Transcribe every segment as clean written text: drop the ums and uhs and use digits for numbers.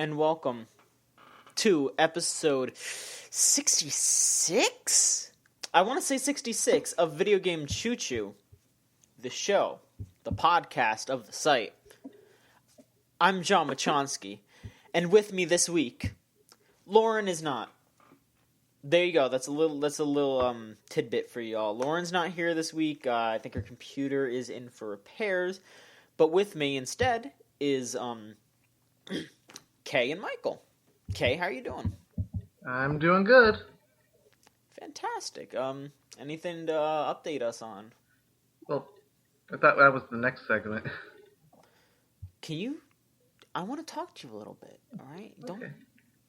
and welcome to episode 66? I want to say 66 of Video Game Choo Choo, the show, the podcast of the site. I'm John Machonsky, and with me this week, Lauren is not. There you go. That's a little tidbit for y'all. Lauren's not here this week. I think her computer is in for repairs. But with me instead is Kay and Michael. Kay, how are you doing? I'm doing good. Fantastic. Anything to update us on? Well, I thought that was the next segment. Can you? I want to talk to you a little bit. All right. Okay.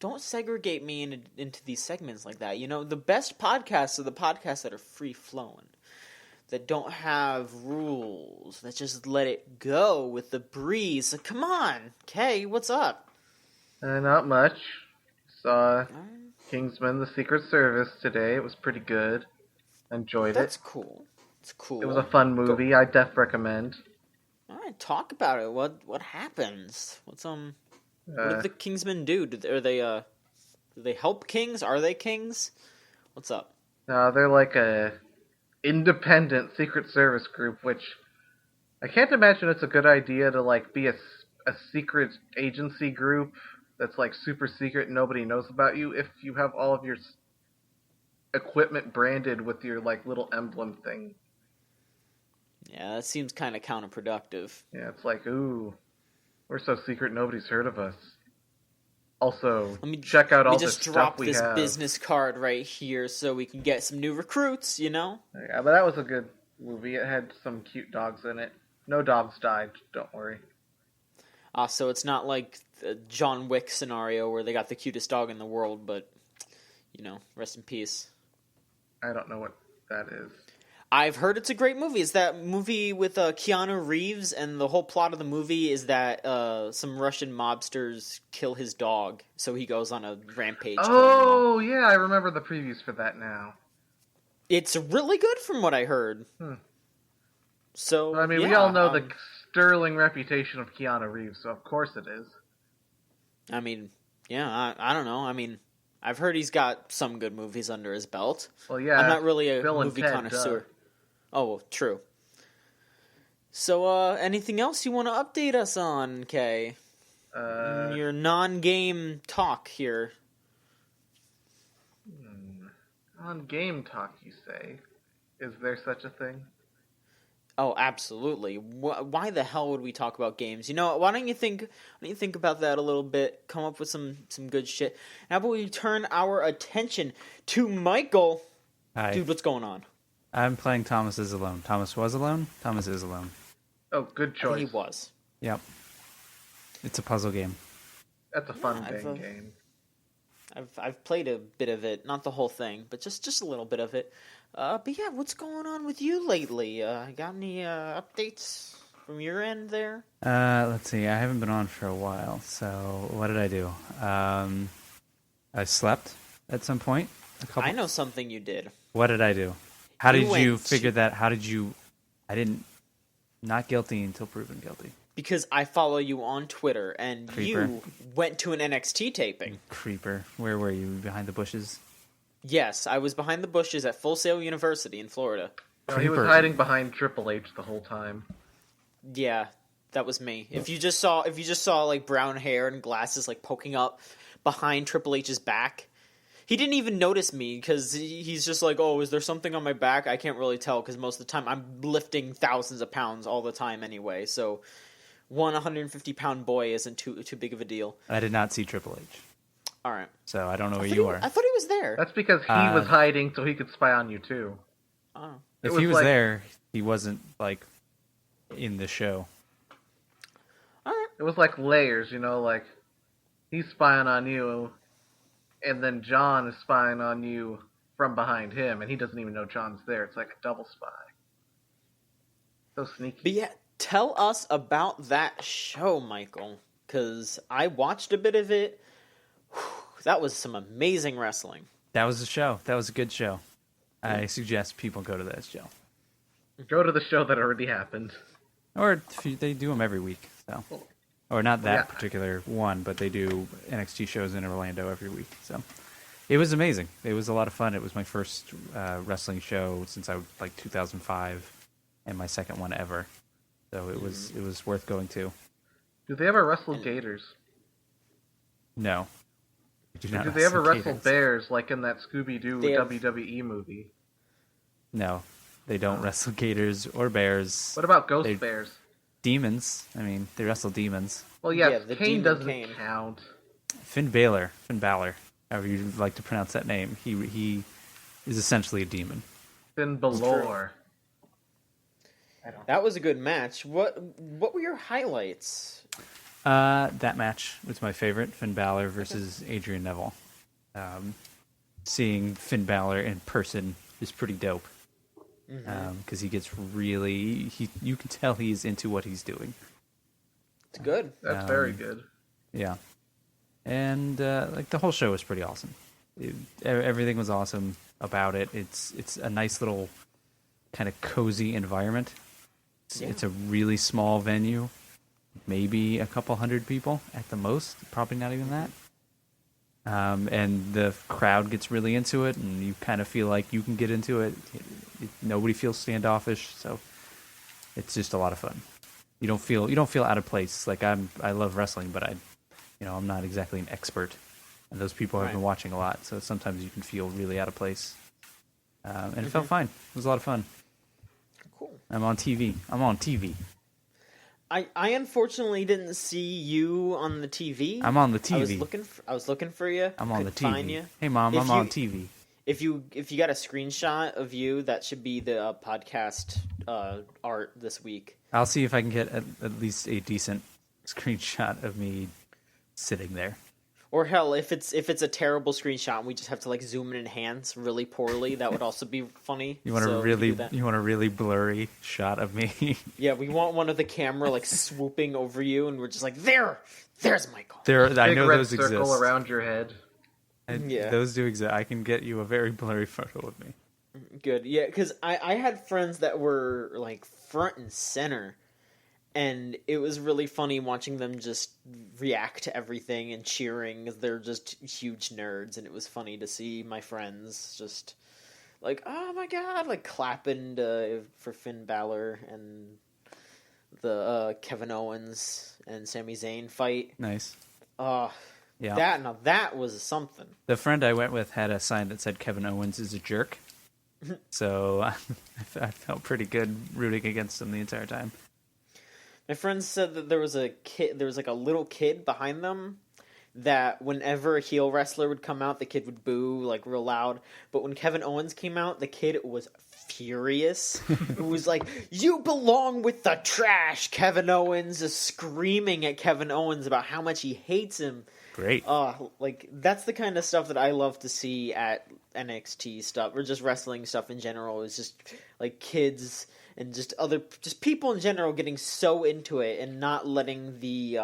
Don't segregate me into these segments like that. You know, the best podcasts are the podcasts that are free-flowing, that don't have rules, that just let it go with the breeze. So come on, Kay, what's up? Not much. Saw Kingsman: The Secret Service today. It was pretty good. Enjoyed it. That's cool. It's cool. It was a fun movie. I def recommend. All right, talk about it. What happens? What did the Kingsmen do? Do they help kings? Are they kings? What's up? They're like a independent Secret Service group, which I can't imagine it's a good idea to like be a secret agency group that's like super secret and nobody knows about you if you have all of your equipment branded with your like little emblem thing. Yeah, that seems kind of counterproductive. Yeah, it's like, ooh, we're so secret nobody's heard of us. Also, check out all this stuff we have. Let me just drop this business card right here so we can get some new recruits, you know? Yeah, but that was a good movie. It had some cute dogs in it. No dogs died, don't worry. So it's not like the John Wick scenario where they got the cutest dog in the world, but, you know, rest in peace. I don't know what that is. I've heard it's a great movie. It's that movie with Keanu Reeves, and the whole plot of the movie is that some Russian mobsters kill his dog, so he goes on a rampage. Oh, yeah, I remember the previews for that now. It's really good from what I heard. So, I mean, we all know the sterling reputation of Keanu Reeves, so of course it is. I mean, yeah, I don't know. I mean, I've heard he's got some good movies under his belt. Well, yeah. I'm not really a Bill movie connoisseur. Oh, true. So, anything else you want to update us on, Kay? Your non-game talk here. Non-game talk, you say? Is there such a thing? Oh, absolutely. Why the hell would we talk about games? You know, why don't you think about that a little bit? Come up with some good shit. How about we turn our attention to Michael? Hi. Dude, what's going on? I'm playing Thomas is Alone. Thomas was alone. Thomas is alone. Oh, good choice. He was. Yep. It's a puzzle game. That's a fun game. I've played a bit of it, not the whole thing, but just a little bit of it. But yeah, what's going on with you lately? Got any updates from your end there? Let's see. I haven't been on for a while, so what did I do? I slept at some point. I know something you did. What did I do? How did you figure that? How did you... Not guilty until proven guilty. Because I follow you on Twitter, and Creeper. You went to an NXT taping. Creeper. Where were you? Behind the bushes? Yes, I was behind the bushes at Full Sail University in Florida. No, he was hiding behind Triple H the whole time. Yeah, that was me. If you just saw like brown hair and glasses like poking up behind Triple H's back, he didn't even notice me because he's just like, oh, is there something on my back? I can't really tell because most of the time I'm lifting thousands of pounds all the time anyway. So one 150-pound boy isn't too big of a deal. I did not see Triple H. All right. So I don't know where you are. I thought he was there. That's because he was hiding so he could spy on you too. Oh. If he was there, he wasn't like in the show. All right. It was like layers, you know, like he's spying on you, and then John is spying on you from behind him, and he doesn't even know John's there. It's like a double spy. So sneaky. But yeah, tell us about that show, Michael, because I watched a bit of it. That was some amazing wrestling. That was a show. That was a good show. I suggest people go to that show. Go to the show that already happened. Or they do them every week. So or not that Yeah. particular one, but they do NXT shows in Orlando every week. So it was amazing. It was a lot of fun. It was my first wrestling show since I was like 2005, and my second one ever. So it was worth going to. Do they ever wrestle gators? No. Do they ever wrestle bears like in that Scooby-Doo WWE movie? No, they don't wrestle gators or bears. What about ghost bears? Demons. I mean, they wrestle demons. Well, yeah, the Kane demon doesn't Kane. count. Finn Balor, however you like to pronounce that name. He is essentially a demon. Finn Balor. That was a good match. What were your highlights? That match was my favorite. Finn Balor versus Adrian Neville. Seeing Finn Balor in person is pretty dope. Because he gets really... you can tell he's into what he's doing. It's good. That's very good. Yeah. And like the whole show was pretty awesome. Everything was awesome about it. It's a nice little kind of cozy environment. It's a really small venue. Maybe a couple hundred people at the most. Probably not even that. And the crowd gets really into it, and you kind of feel like you can get into it. Nobody feels standoffish, so it's just a lot of fun. You don't feel out of place. Like I love wrestling, but I'm not exactly an expert, and those people have been watching a lot, so sometimes you can feel really out of place. And it felt fine. It was a lot of fun. Cool. I'm on TV. I unfortunately didn't see you on the TV. I'm on the TV. I was looking for you. I'm on the Couldn't TV. find you. Hey, Mom, I'm on TV. If you got a screenshot of you, that should be the podcast art this week. I'll see if I can get at least a decent screenshot of me sitting there. Or hell, if it's a terrible screenshot and we just have to like zoom in enhance really poorly, that would also be funny. You want a really blurry shot of me? Yeah, we want one of the camera like swooping over you, and we're just like, there's Michael. I know red those circle exist. around your head. Yeah, those do exist. I can get you a very blurry photo of me. Good, yeah, because I had friends that were like front and center. And it was really funny watching them just react to everything and cheering. They're just huge nerds, and it was funny to see my friends just like, oh my god, like clapping for Finn Balor and the Kevin Owens and Sami Zayn fight. Nice. Yeah. That was something. The friend I went with had a sign that said Kevin Owens is a jerk. So I felt pretty good rooting against him the entire time. My friends said that there was like a little kid behind them that whenever a heel wrestler would come out, the kid would boo like real loud. But when Kevin Owens came out, the kid was furious. It was like, "You belong with the trash!" Kevin Owens is screaming at Kevin Owens about how much he hates him. Great. Like that's the kind of stuff that I love to see at NXT stuff or just wrestling stuff in general. Is just like kids and just people in general getting so into it and not letting the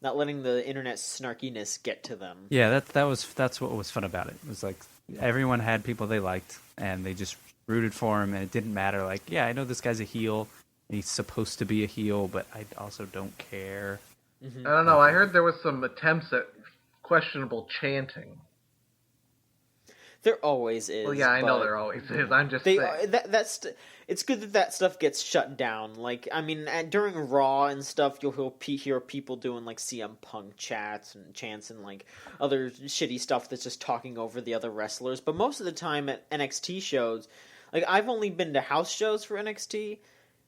internet snarkiness get to them. Yeah, that's what was fun about it. It was like everyone had people they liked and they just rooted for him, and it didn't matter. Like, yeah, I know this guy's a heel and he's supposed to be a heel, but I also don't care. Mm-hmm. I don't know. I heard there was some attempts at questionable chanting. There always is. Well, yeah, I know there always is. I'm just saying. It's good that stuff gets shut down. Like, I mean, during Raw and stuff, you'll hear people doing, like, CM Punk chants and, like, other shitty stuff that's just talking over the other wrestlers. But most of the time at NXT shows, like, I've only been to house shows for NXT.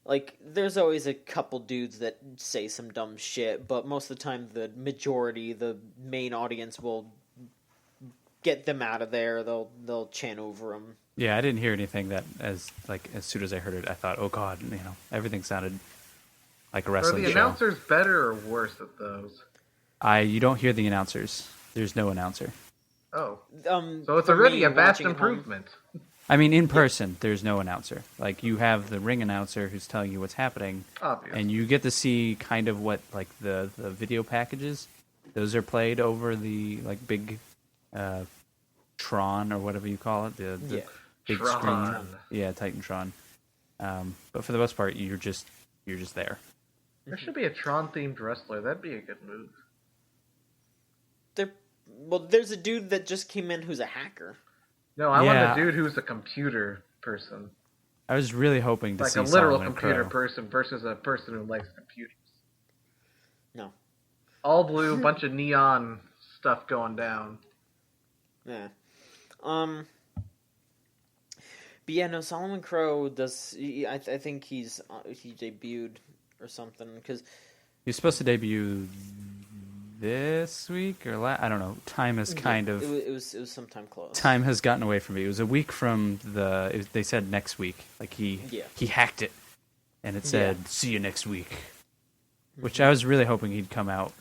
Like, there's always a couple dudes that say some dumb shit, but most of the time the main audience will get them out of there. They'll chant over them. Yeah, I didn't hear anything that as soon as I heard it, I thought, oh god, everything sounded like a wrestling show. Are the announcers better or worse at those? You don't hear the announcers. There's no announcer. Oh. So it's already a vast improvement. I mean, in person, there's no announcer. Like, you have the ring announcer who's telling you what's happening. Obviously. And you get to see kind of what, like, the video packages. Those are played over the, like, big Tron or whatever you call it. The big Tron. Screen. Yeah, Titantron. But for the most part, you're just there. There should be a Tron-themed wrestler. That'd be a good move. There's a dude that just came in who's a hacker. No, I want a dude who's a computer person. I was really hoping to see like a literal Solomon computer Crow. person versus a person who likes computers. No. All blue, bunch of neon stuff going down. Yeah. But yeah, no, Solomon Crow does. I think he debuted or something because He was supposed to debut this week or I don't know. Time has kind of it was sometime close. Time has gotten away from me. It was a week from they said next week. Like he hacked it, and it said "See you next week," which I was really hoping he'd come out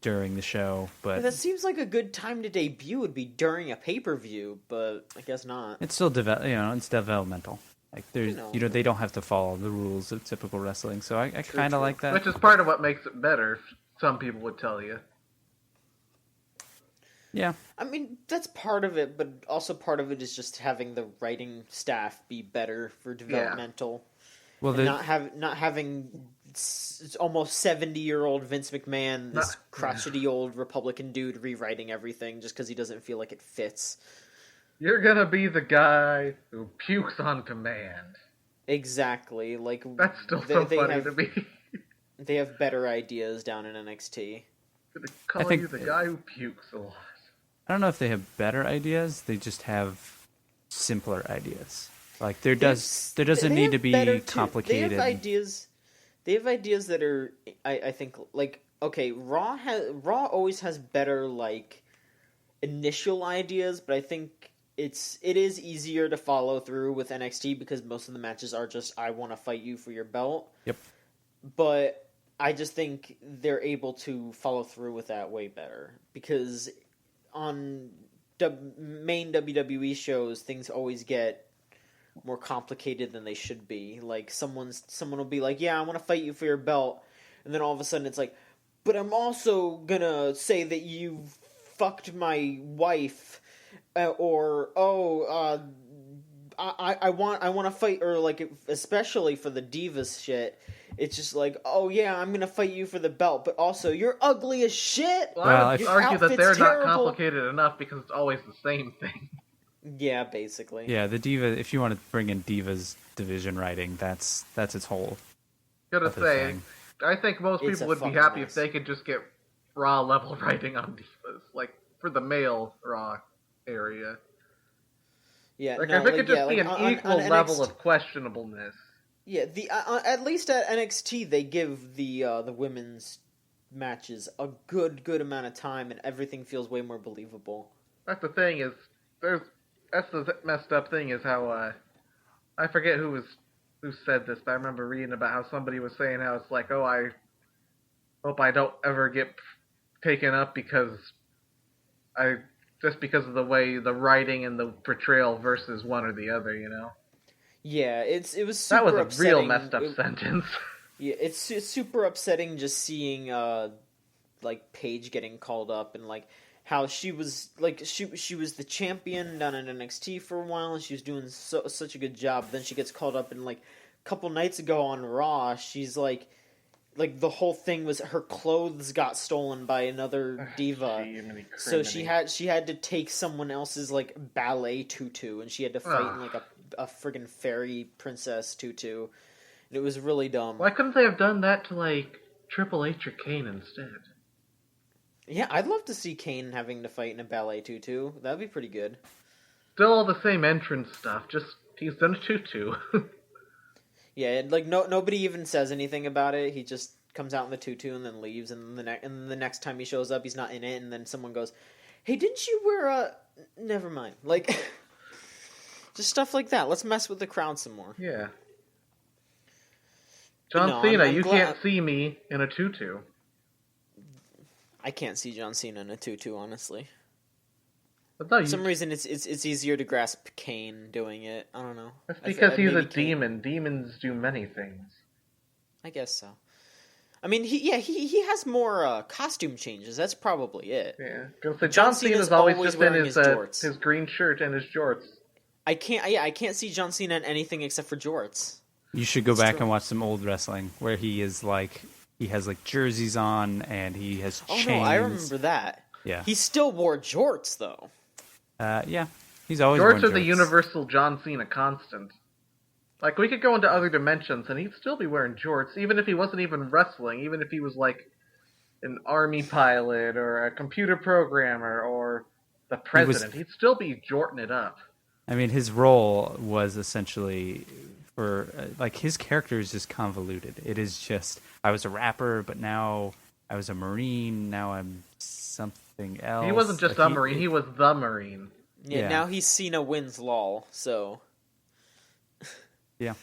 during the show. But that seems like a good time to debut would be during a pay-per-view, but I guess not. it's still it's developmental. Like there's they don't have to follow the rules of typical wrestling, so I kind of like that. Which is part of what makes it better. Some people would tell you. Yeah. I mean, that's part of it, but also part of it is just having the writing staff be better for developmental. Well, not having almost 70-year-old Vince McMahon, this crotchety old Republican dude rewriting everything just because he doesn't feel like it fits. You're gonna be the guy who pukes on command. Exactly. Like that's still so funny to me. They have better ideas down in NXT. I'm gonna call you the guy who pukes a lot. I don't know if they have better ideas. They just have simpler ideas. Like there doesn't need to be complicated. They have ideas that are, I think, like, okay, Raw always has better like initial ideas, but I think it is easier to follow through with NXT because most of the matches are just I want to fight you for your belt. Yep. But I just think they're able to follow through with that way better because on main WWE shows things always get more complicated than they should be. Like someone will be like, "Yeah, I want to fight you for your belt," and then all of a sudden it's like, "But I'm also gonna say that you fucked my wife," I want to fight, or like especially for the Divas shit. It's just like, "Oh yeah, I'm gonna fight you for the belt, but also you're ugly as shit." Well, I would argue that they're not complicated enough because it's always the same thing. Yeah, basically. Yeah, the Diva. If you want to bring in Divas division writing, that's its whole. Gotta say, thing. I think most people would be happy if they could just get Raw level writing on Divas, like for the male Raw area. Yeah, like if it could just be an equal level of questionableness. Yeah, at least at NXT they give the women's matches a good amount of time, and everything feels way more believable. That's the thing is, that's the messed up thing is how I forget who said this, but I remember reading about how somebody was saying how it's like, oh, I hope I don't ever get taken up because of the way the writing and the portrayal versus one or the other, you know. Yeah, it was super that was a upsetting. Real messed up sentence. Yeah, it's super upsetting just seeing like Paige getting called up and like how she was like she was the champion down in NXT for a while and she was doing such a good job. Then she gets called up and like a couple nights ago on Raw, she's like the whole thing was her clothes got stolen by another diva. So she had to take someone else's like ballet tutu and she had to fight in like a friggin' fairy princess tutu. And it was really dumb. Why couldn't they have done that to like Triple H or Kane instead? Yeah, I'd love to see Kane having to fight in a ballet tutu. That'd be pretty good. Still all the same entrance stuff, just he's done a tutu. Yeah, like nobody even says anything about it. He just comes out in the tutu and then leaves, and the next time he shows up, he's not in it, and then someone goes, "Hey, didn't you wear a?" Never mind. Like, just stuff like that. Let's mess with the crowd some more. Yeah. John Cena, you can't see me in a tutu. I can't see John Cena in a tutu, honestly. For some reason, it's easier to grasp Kane doing it. I don't know. That's because he's a demon. Demons do many things. I guess so. I mean, he has more costume changes. That's probably it. Yeah, so John Cena's always just in his green shirt and his jorts. I can't see John Cena in anything except for jorts. You should go It's back true. and watch some old wrestling where he is like he has like jerseys on and he has Oh chains. no, I remember that. Yeah. He still wore jorts though. Yeah. He's always Jorts worn are the jorts. universal John Cena constant. Like, we could go into other dimensions and he'd still be wearing jorts, even if he wasn't even wrestling, even if he was like an army pilot or a computer programmer or the president. He'd still be jorting it up. I mean, his role was essentially for like his character is just convoluted. It is just I was a rapper, but now I was a Marine. Now I'm something else. He wasn't just Like, a Marine, he was the Marine. Yeah, Yeah. now he's Cena wins lol, so Yeah.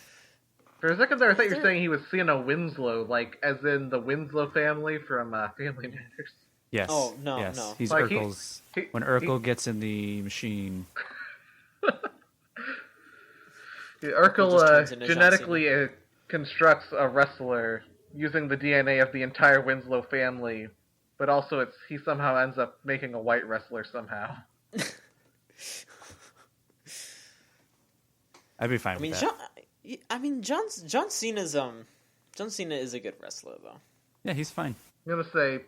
For a second there, I thought you were saying he was Cena Winslow, like, as in the Winslow family from Family Matters. Yes. Oh, no, yes. no. He's Like, Urkel's. he- When Urkel gets in the machine, Urkel just turns into John genetically constructs a wrestler using the DNA of the entire Winslow family, but also he somehow ends up making a white wrestler somehow. I'd be fine I mean, with that. John Cena is a good wrestler though. Yeah, he's fine. I'm gonna say,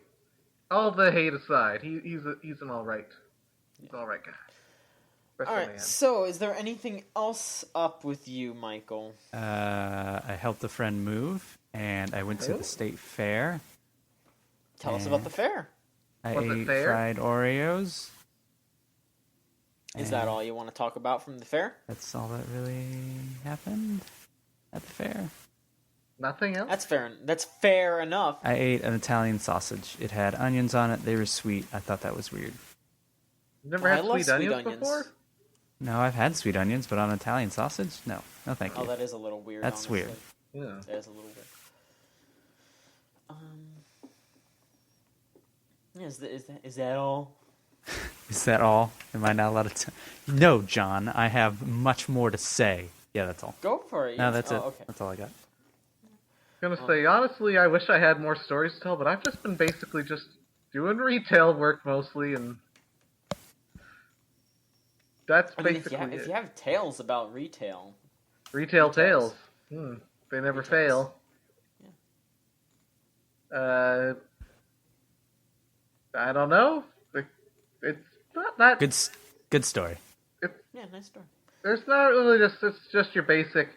all the hate aside, he's an all right guy. All right. So, is there anything else up with you, Michael? I helped a friend move, and I went to the state fair. Tell us about the fair. I Was it ate fair? fried Oreos. Is that all you want to talk about from the fair? That's all that really happened at the fair. Nothing else? That's fair enough. I ate an Italian sausage. It had onions on it. They were sweet. I thought that was weird. Never I had love sweet sweet onions onions. before? No, I've had sweet onions, but on Italian sausage? No. No, thank you. Oh, that is a little weird. That's honestly. weird. Yeah. That is a little weird. Is that all? Is that all? Am I not allowed to? No, John. I have much more to say. Yeah, that's all. Go for it. No, yes. that's it. Okay. That's all I got. I'm gonna say, honestly, I wish I had more stories to tell, but I've just been basically just doing retail work mostly, and that's I mean, basically if it. you have tales about retail, Retail Retails. tales. They never Retails. fail. I don't know. It's not that. Good story. yeah, nice story. There's not really it's just your basic.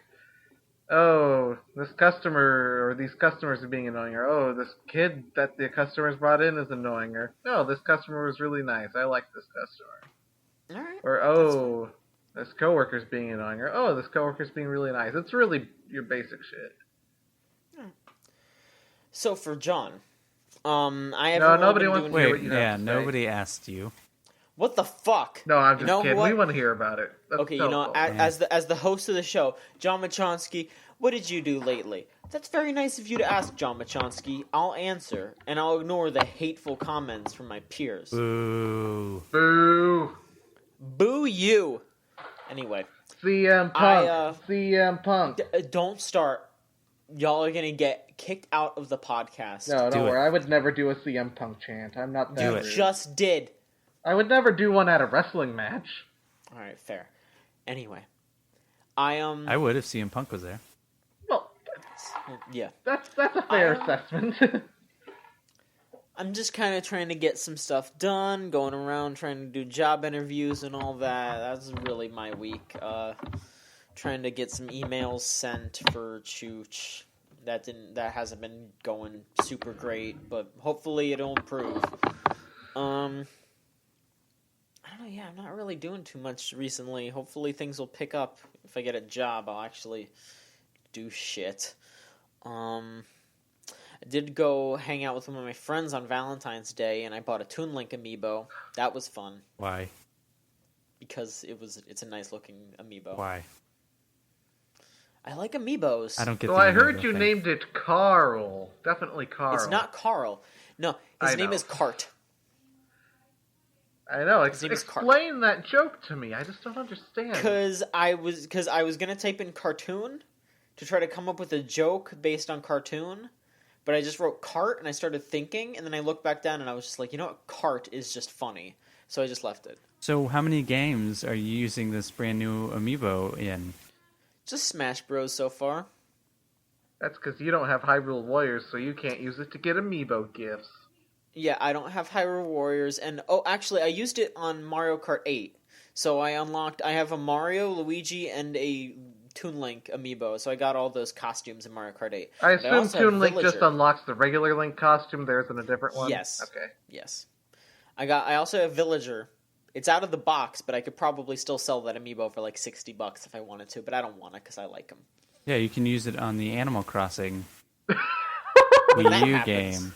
Oh, this customer or these customers are being annoying, or oh, this kid that the customers brought in is annoying, or no, this customer was really nice. I like this customer. All right. Or oh, this coworker's being annoying, or oh, this coworker's being really nice. It's really your basic shit. So for John, I have No, nobody wants to hear Wait, what you have yeah, to say. nobody asked you. What the fuck? No, I'm just You know kidding. what? We want to hear about it. That's Okay, you know, cool. as the host of the show, John Machonsky, what did you do lately? That's very nice of you to ask, John Machonsky. I'll answer, and I'll ignore the hateful comments from my peers. Boo. Boo. Boo you! Anyway, CM Punk. CM Punk. don't start. Y'all are gonna get kicked out of the podcast. No, Do don't it. worry. I would never do a CM Punk chant. I'm not that Do You it. rude. just did. I would never do one at a wrestling match. All right, fair. Anyway, I I would if CM Punk was there. Well, yeah. that's a fair I, assessment. I'm just kind of trying to get some stuff done, going around trying to do job interviews and all that. That's really my week. Trying to get some emails sent for Chooch. That hasn't been going super great, but hopefully it'll improve. I don't know, yeah, I'm not really doing too much recently. Hopefully things will pick up. If I get a job, I'll actually do shit. I did go hang out with one of my friends on Valentine's Day, and I bought a Toon Link amiibo. That was fun Why? because it's a nice looking amiibo. Why? I like amiibos. I don't get. So the I heard amiibo you thing. named it Carl. Definitely Carl. It's not Carl. No, his I name know. is Cart. I know. His name is Carl. Explain that joke to me. I just don't understand. Because I was gonna type in cartoon to try to come up with a joke based on cartoon, but I just wrote cart and I started thinking, and then I looked back down and I was just like, you know what, cart is just funny, so I just left it. So, how many games are you using this brand new amiibo in? Just Smash Bros so far. That's because you don't have Hyrule Warriors, so you can't use it to get amiibo gifts. Yeah, I don't have Hyrule Warriors, and actually, I used it on Mario Kart 8. So I have a Mario, Luigi, and a Toon Link amiibo, so I got all those costumes in Mario Kart 8. I assume Toon Link just unlocks the regular Link costume, there isn't a different one? Yes. Okay. Yes. I also have Villager. It's out of the box, but I could probably still sell that amiibo for like $60 if I wanted to, but I don't want to because I like him. Yeah, you can use it on the Animal Crossing When that Wii U happens. game.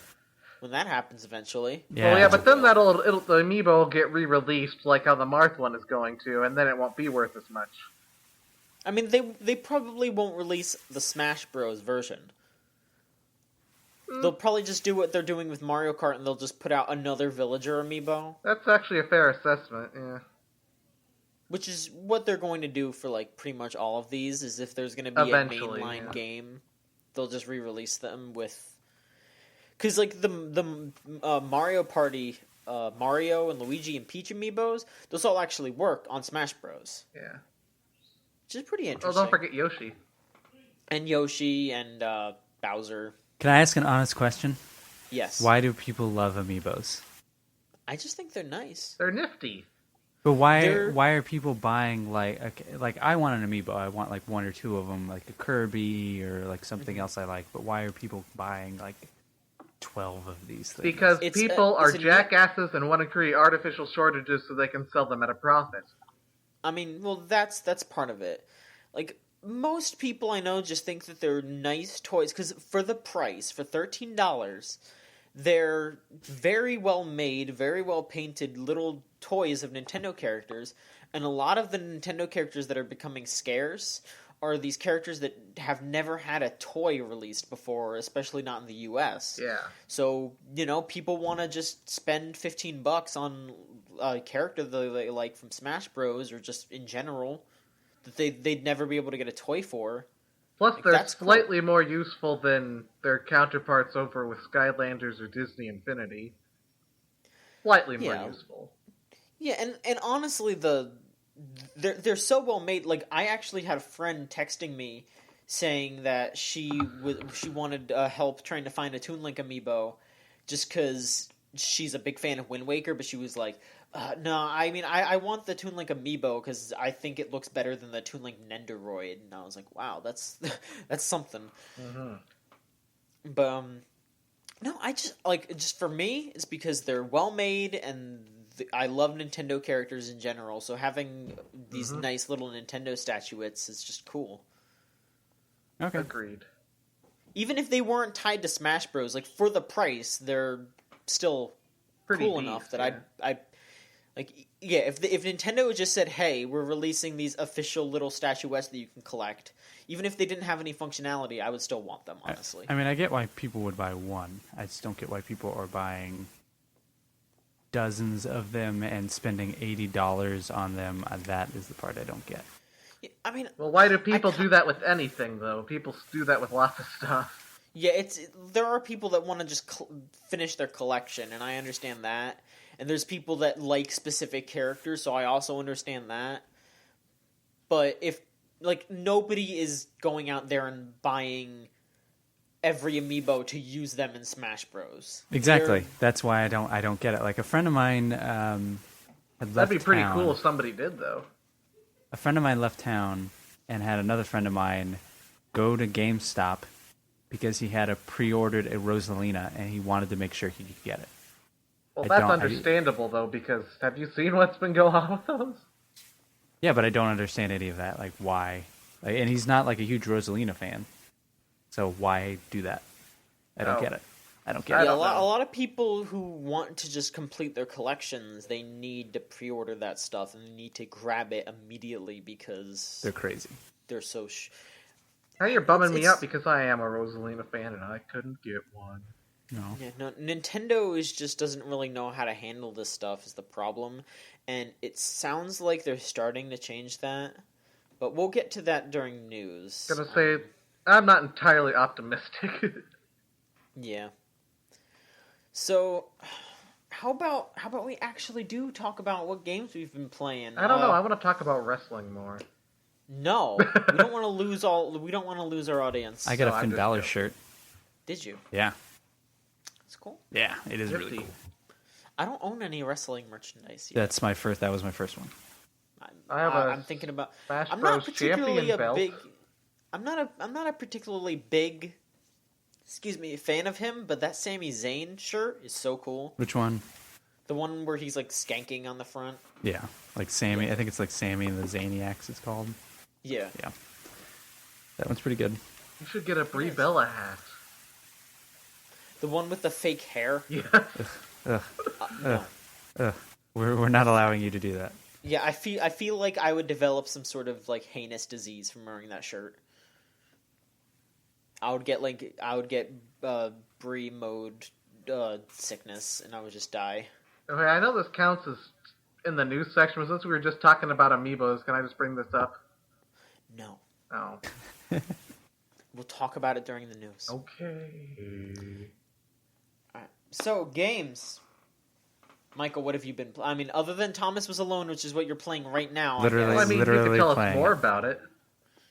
When that happens eventually. Yeah, Well, yeah, but then the amiibo will get re-released, like how the Marth one is going to, and then it won't be worth as much. I mean, they probably won't release the Smash Bros. Version. They'll probably just do what they're doing with Mario Kart, and they'll just put out another Villager amiibo. That's actually a fair assessment, yeah. Which is what they're going to do for, like, pretty much all of these, is if there's going to be Eventually, a mainline yeah. game, they'll just re-release them with... Because, like, the Mario Party, Mario and Luigi and Peach amiibos, those all actually work on Smash Bros. Yeah. Which is pretty Oh, interesting. don't forget Yoshi. And Yoshi and Bowser. Can I ask an honest question? Yes. Why do people love amiibos? I just think they're nice. They're nifty. But why are people buying like I want an amiibo. I want like one or two of them, like a Kirby or like something else I like. But why are people buying like 12 of these things? Because people are jackasses and want to create artificial shortages so they can sell them at a profit. I mean, well, that's part of it. Like, most people I know just think that they're nice toys, because for the price, for $13, they're very well made, very well painted little toys of Nintendo characters, and a lot of the Nintendo characters that are becoming scarce are these characters that have never had a toy released before, especially not in the US. Yeah. So, you know, people want to just spend $15 on a character that they like from Smash Bros. Or just in general that they'd never be able to get a toy for. Plus, Like, they're that's slightly more useful than their counterparts over with Skylanders or Disney Infinity. Slightly more useful. Yeah, and honestly, they're so well made. Like, I actually had a friend texting me saying that she wanted help trying to find a Toon Link amiibo, just because she's a big fan of Wind Waker, but she was like, no, I mean, I want the Toon Link amiibo because I think it looks better than the Toon Link Nendoroid. And I was like, wow, that's something. Mm-hmm. But no, I just for me, it's because they're well made and I love Nintendo characters in general. So having these nice little Nintendo statuettes is just cool. Okay. Agreed. Even if they weren't tied to Smash Bros, like for the price, they're still Pretty cool neat, enough that yeah. I like. Yeah, if Nintendo just said, "Hey, we're releasing these official little statuettes that you can collect," even if they didn't have any functionality, I would still want them. Honestly, I mean, I get why people would buy one. I just don't get why people are buying dozens of them and spending $80 on them. That is the part I don't get. yeah, I mean, Well, why do people do that with anything, though? People do that with lots of stuff. yeah, there are people that want to just finish their collection, and I understand that. And there's people that like specific characters, so I also understand that. But if nobody is going out there and buying every amiibo to use them in Smash Bros. Exactly. That's why I don't get it. Like a friend of mine had left That'd be pretty town. cool if somebody did, though. A friend of mine left town and had another friend of mine go to GameStop because he had pre-ordered a Rosalina and he wanted to make sure he could get it. Well, I that's don't- understandable, though, because have you seen what's been going on with those? Yeah, but I don't understand any of that. Like, why? Like, and he's not like a huge Rosalina fan. So why do that? I don't Oh. get it. I don't get I it. Yeah, a don't know. lot of people who want to just complete their collections, they need to pre-order that stuff and they need to grab it immediately because They're crazy. they're so. Now you're bumming me It's- out because I am a Rosalina fan and I couldn't get one. No. Yeah, no, Nintendo just doesn't really know how to handle this stuff is the problem, and it sounds like they're starting to change that, but we'll get to that during news. Gonna say, I'm not entirely optimistic. Yeah. So, how about we actually do talk about what games we've been playing? I don't know, I want to talk about wrestling more. No, we don't want to lose all. We don't want to lose our audience. I got No, a I'm Finn just Balor joking. shirt. Did you? Yeah. It's cool. Yeah, it is really Nifty. cool. I don't own any wrestling merchandise yet. That was my first one. I have a I'm thinking about. Smash I'm Bros. not particularly Champion a belt. big. I'm not a particularly big. Fan of him, but that Sami Zayn shirt is so cool. Which one? The one where he's like skanking on the front. Yeah, like Sammy. I think it's like Sammy and the Zaniacs. It's called. Yeah. Yeah, that one's pretty good. You should get a Brie Bella hat. The one with the fake hair. Yeah. Ugh, No. ugh. We're not allowing you to do that. Yeah, I feel like I would develop some sort of like heinous disease from wearing that shirt. I would get Brie mode sickness, and I would just die. Okay, I know this counts as in the news section, but since we were just talking about Amiibos, can I just bring this up? No, Oh. we'll talk about it during the news. Okay. All right. So games, Michael, what have you been? I mean, other than Thomas Was Alone, which is what you're playing right now. Literally. Well, I mean, you literally could tell us playing more it. about it.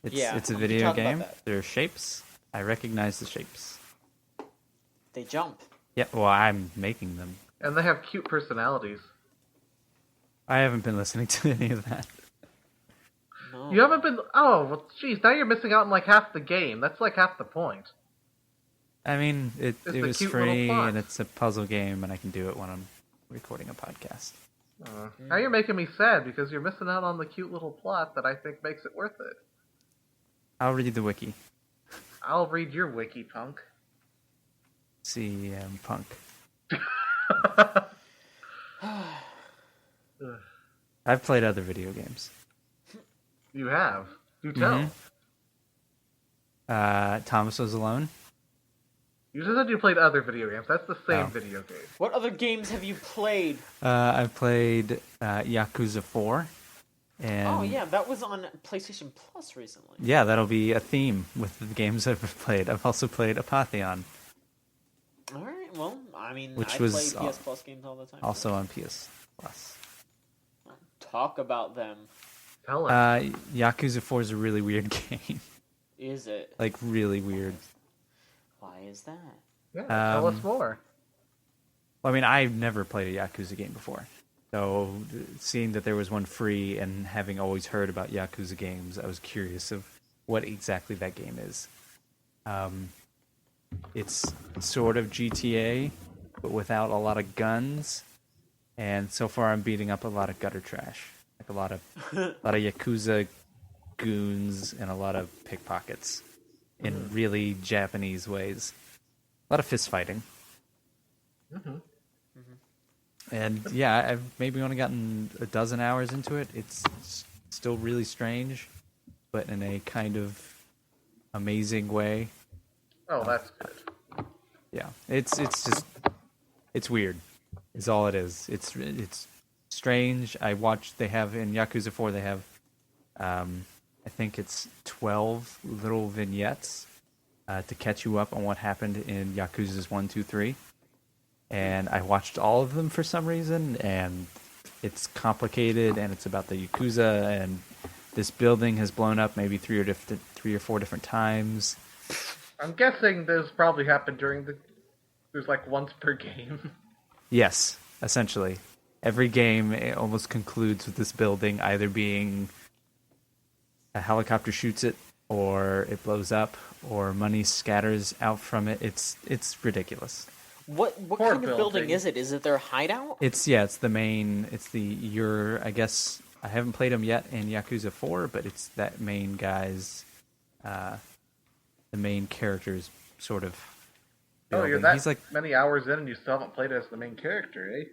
It's a we can video talk about game. that. There are shapes. I recognize the shapes. They jump. Yeah, well, I'm making them. And they have cute personalities. I haven't been listening to any of that. No. You haven't been... Oh, well, geez, now you're missing out on like half the game. That's like half the point. I mean, it It's it the was cute little free, plot. and it's a puzzle game, and I can do it when I'm recording a podcast. Now you're making me sad because you're missing out on the cute little plot that I think makes it worth it. I'll read the wiki. I'll read your wiki, punk. CM Punk. I've played other video games. You have. Do tell. Thomas Was Alone. You just said you played other video games. That's the same Oh. video game. What other games have you played? I've played Yakuza 4. And Oh yeah, that was on PlayStation Plus recently. yeah, that'll be a theme with the games I've played. I've also played Apotheon, All right. Well, I mean, Which I was, play PS Plus games all the time. also on PS Plus. Talk about them. Tell us. Yakuza 4 is a really weird game. Is it? Like, really weird. Why is that? Yeah, tell us um, more. Well, I mean, I've never played a Yakuza game before. So, seeing that there was one free and having always heard about Yakuza games, I was curious of what exactly that game is. It's sort of GTA, but without a lot of guns. And so far, I'm beating up a lot of gutter trash, like a lot of Yakuza goons and a lot of pickpockets in really Japanese ways. A lot of fist fighting. And yeah, I've maybe only gotten a dozen hours into it. It's still really strange, but in a kind of amazing way. Oh, that's good. Yeah, it's weird. Is all it is. It's strange. They have in Yakuza 4. They have, I think it's 12 little vignettes to catch you up on what happened in Yakuza's 1, 2, 3. And I watched all of them for some reason, and it's complicated, and it's about the Yakuza, and this building has blown up maybe three or four different times. I'm guessing those probably happened there's like once per game. Yes, essentially. Every game almost concludes with this building either being a helicopter shoots it, or it blows up, or money scatters out from it. It's ridiculous. What Poor kind of building building. is it? Is it their hideout? It's the main. I guess I haven't played him yet in Yakuza 4, but it's that main guy's, the main character's sort of. Oh, you're building. that He's like, many hours in and you still haven't played as the main character, eh?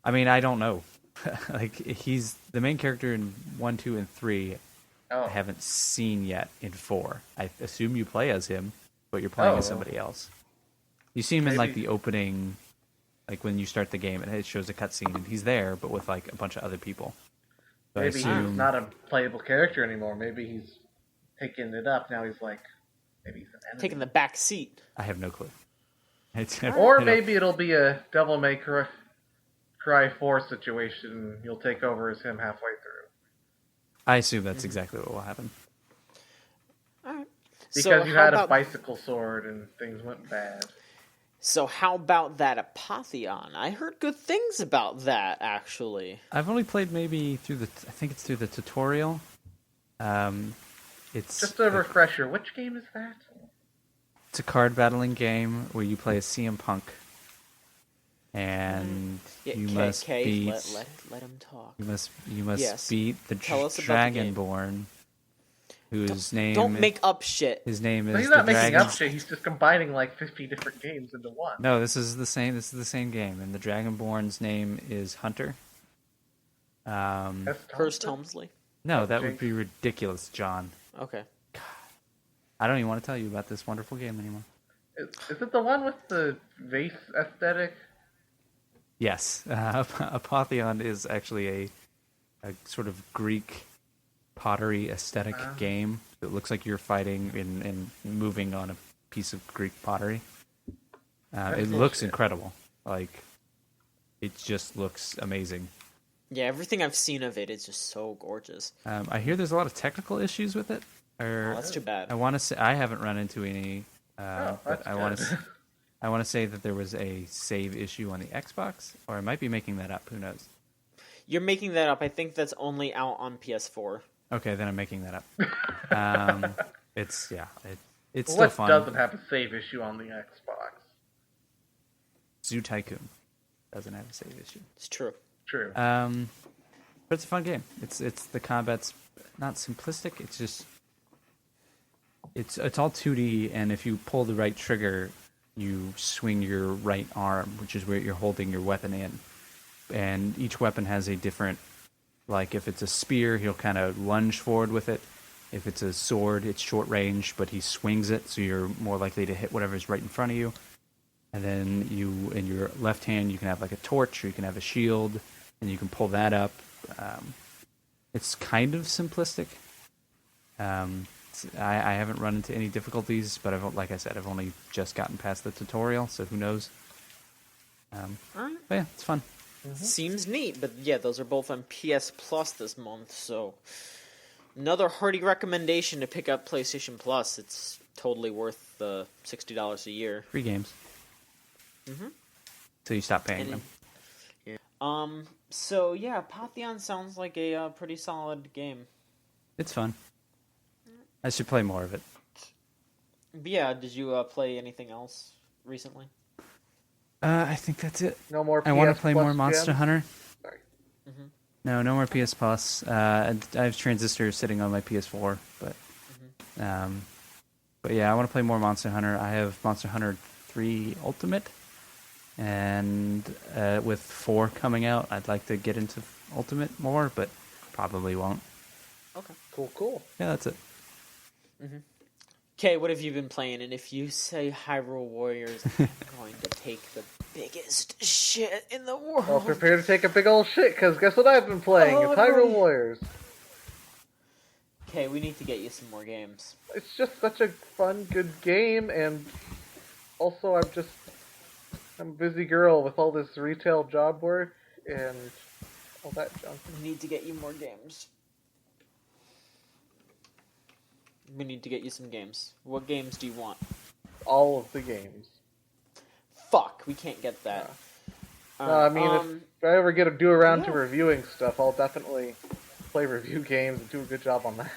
I mean, I don't know. Like, he's the main character in 1, 2, and 3. Oh. I haven't seen yet in 4. I assume you play as him, but you're playing as Oh. somebody else. You see him in like Maybe. the opening, like when you start the game, and it shows a cutscene, and he's there, but with like a bunch of other people. So I Maybe he's assume, not a playable character anymore. Maybe he's taking it up. Now he's like, maybe he's an enemy. Taking the back seat. I have no clue. Or maybe it'll be a Devil May Cry 4 situation. You'll take over as him halfway through. I assume that's exactly what will happen. All right. Because you had a bicycle sword and things went bad. So how about that Apotheon? I heard good things about that, actually. I've only played maybe through I think it's through the tutorial. It's just a refresher. Which game is that? It's a card battling game where you play as CM Punk, and you must beat. Let him talk. You must beat the Dragonborn, whose name. Don't make up shit. His name is. But he's not making up shit. He's just combining like 50 different games into one. No, this is the same. This is the same game, and the Dragonborn's name is Hunter. Hurst Helmsley. No, that would be ridiculous, John. Okay. God. I don't even want to tell you about this wonderful game anymore. Is it the one with the vase aesthetic? Yes. Apotheon is actually a sort of Greek pottery aesthetic game. It looks like you're fighting and moving on a piece of Greek pottery. It looks incredible. Like, it just looks amazing. Yeah, everything I've seen of it is just so gorgeous. I hear there's a lot of technical issues with it. That's too bad. I want to say I haven't run into any, but I want to say that there was a save issue on the Xbox, or I might be making that up. Who knows? You're making that up. I think that's only out on PS4. Okay, then I'm making that up. It's still what fun. Doesn't have a save issue on the Xbox? Zoo Tycoon doesn't have a save issue. It's true. True. But it's a fun game. It's the combat's not simplistic. It's just it's all 2D, and if you pull the right trigger, you swing your right arm, which is where you're holding your weapon in. And each weapon has a different, like if it's a spear, he'll kind of lunge forward with it. If it's a sword, it's short range, but he swings it, so you're more likely to hit whatever's right in front of you. And then you, in your left hand, you can have like a torch, or you can have a shield, and you can pull that up. It's kind of simplistic. I haven't run into any difficulties, but like I said, I've only just gotten past the tutorial, so who knows? But yeah, it's fun. Mm-hmm. Seems neat, but yeah, those are both on PS Plus this month, so another hearty recommendation to pick up PlayStation Plus. It's totally worth the $60 a year. Free games. Mm-hmm. So you stop paying them. Yeah. So yeah, Apotheon sounds like a pretty solid game. It's fun. I should play more of it. But yeah, did you play anything else recently? I think that's it. No more PS I want to play Plus more Monster gems? Hunter. Sorry. Mm-hmm. No more PS Plus. I have Transistor sitting on my PS4, but yeah, I want to play more Monster Hunter. I have Monster Hunter 3 Ultimate, and with 4 coming out, I'd like to get into Ultimate more, but probably won't. Okay. Cool. Yeah, that's it. Okay, what have you been playing? And if you say Hyrule Warriors, I'm going to take the biggest shit in the world. Well, prepare to take a big old shit, because guess what I've been playing? It's Hyrule Warriors. Okay, we need to get you some more games. It's just such a fun, good game, and also I'm a busy girl with all this retail job work and all that junk. We need to get you more games. We need to get you some games. What games do you want? All of the games. Fuck, we can't get that. No, I mean, if I ever get to do around to reviewing stuff, I'll definitely play review games and do a good job on that.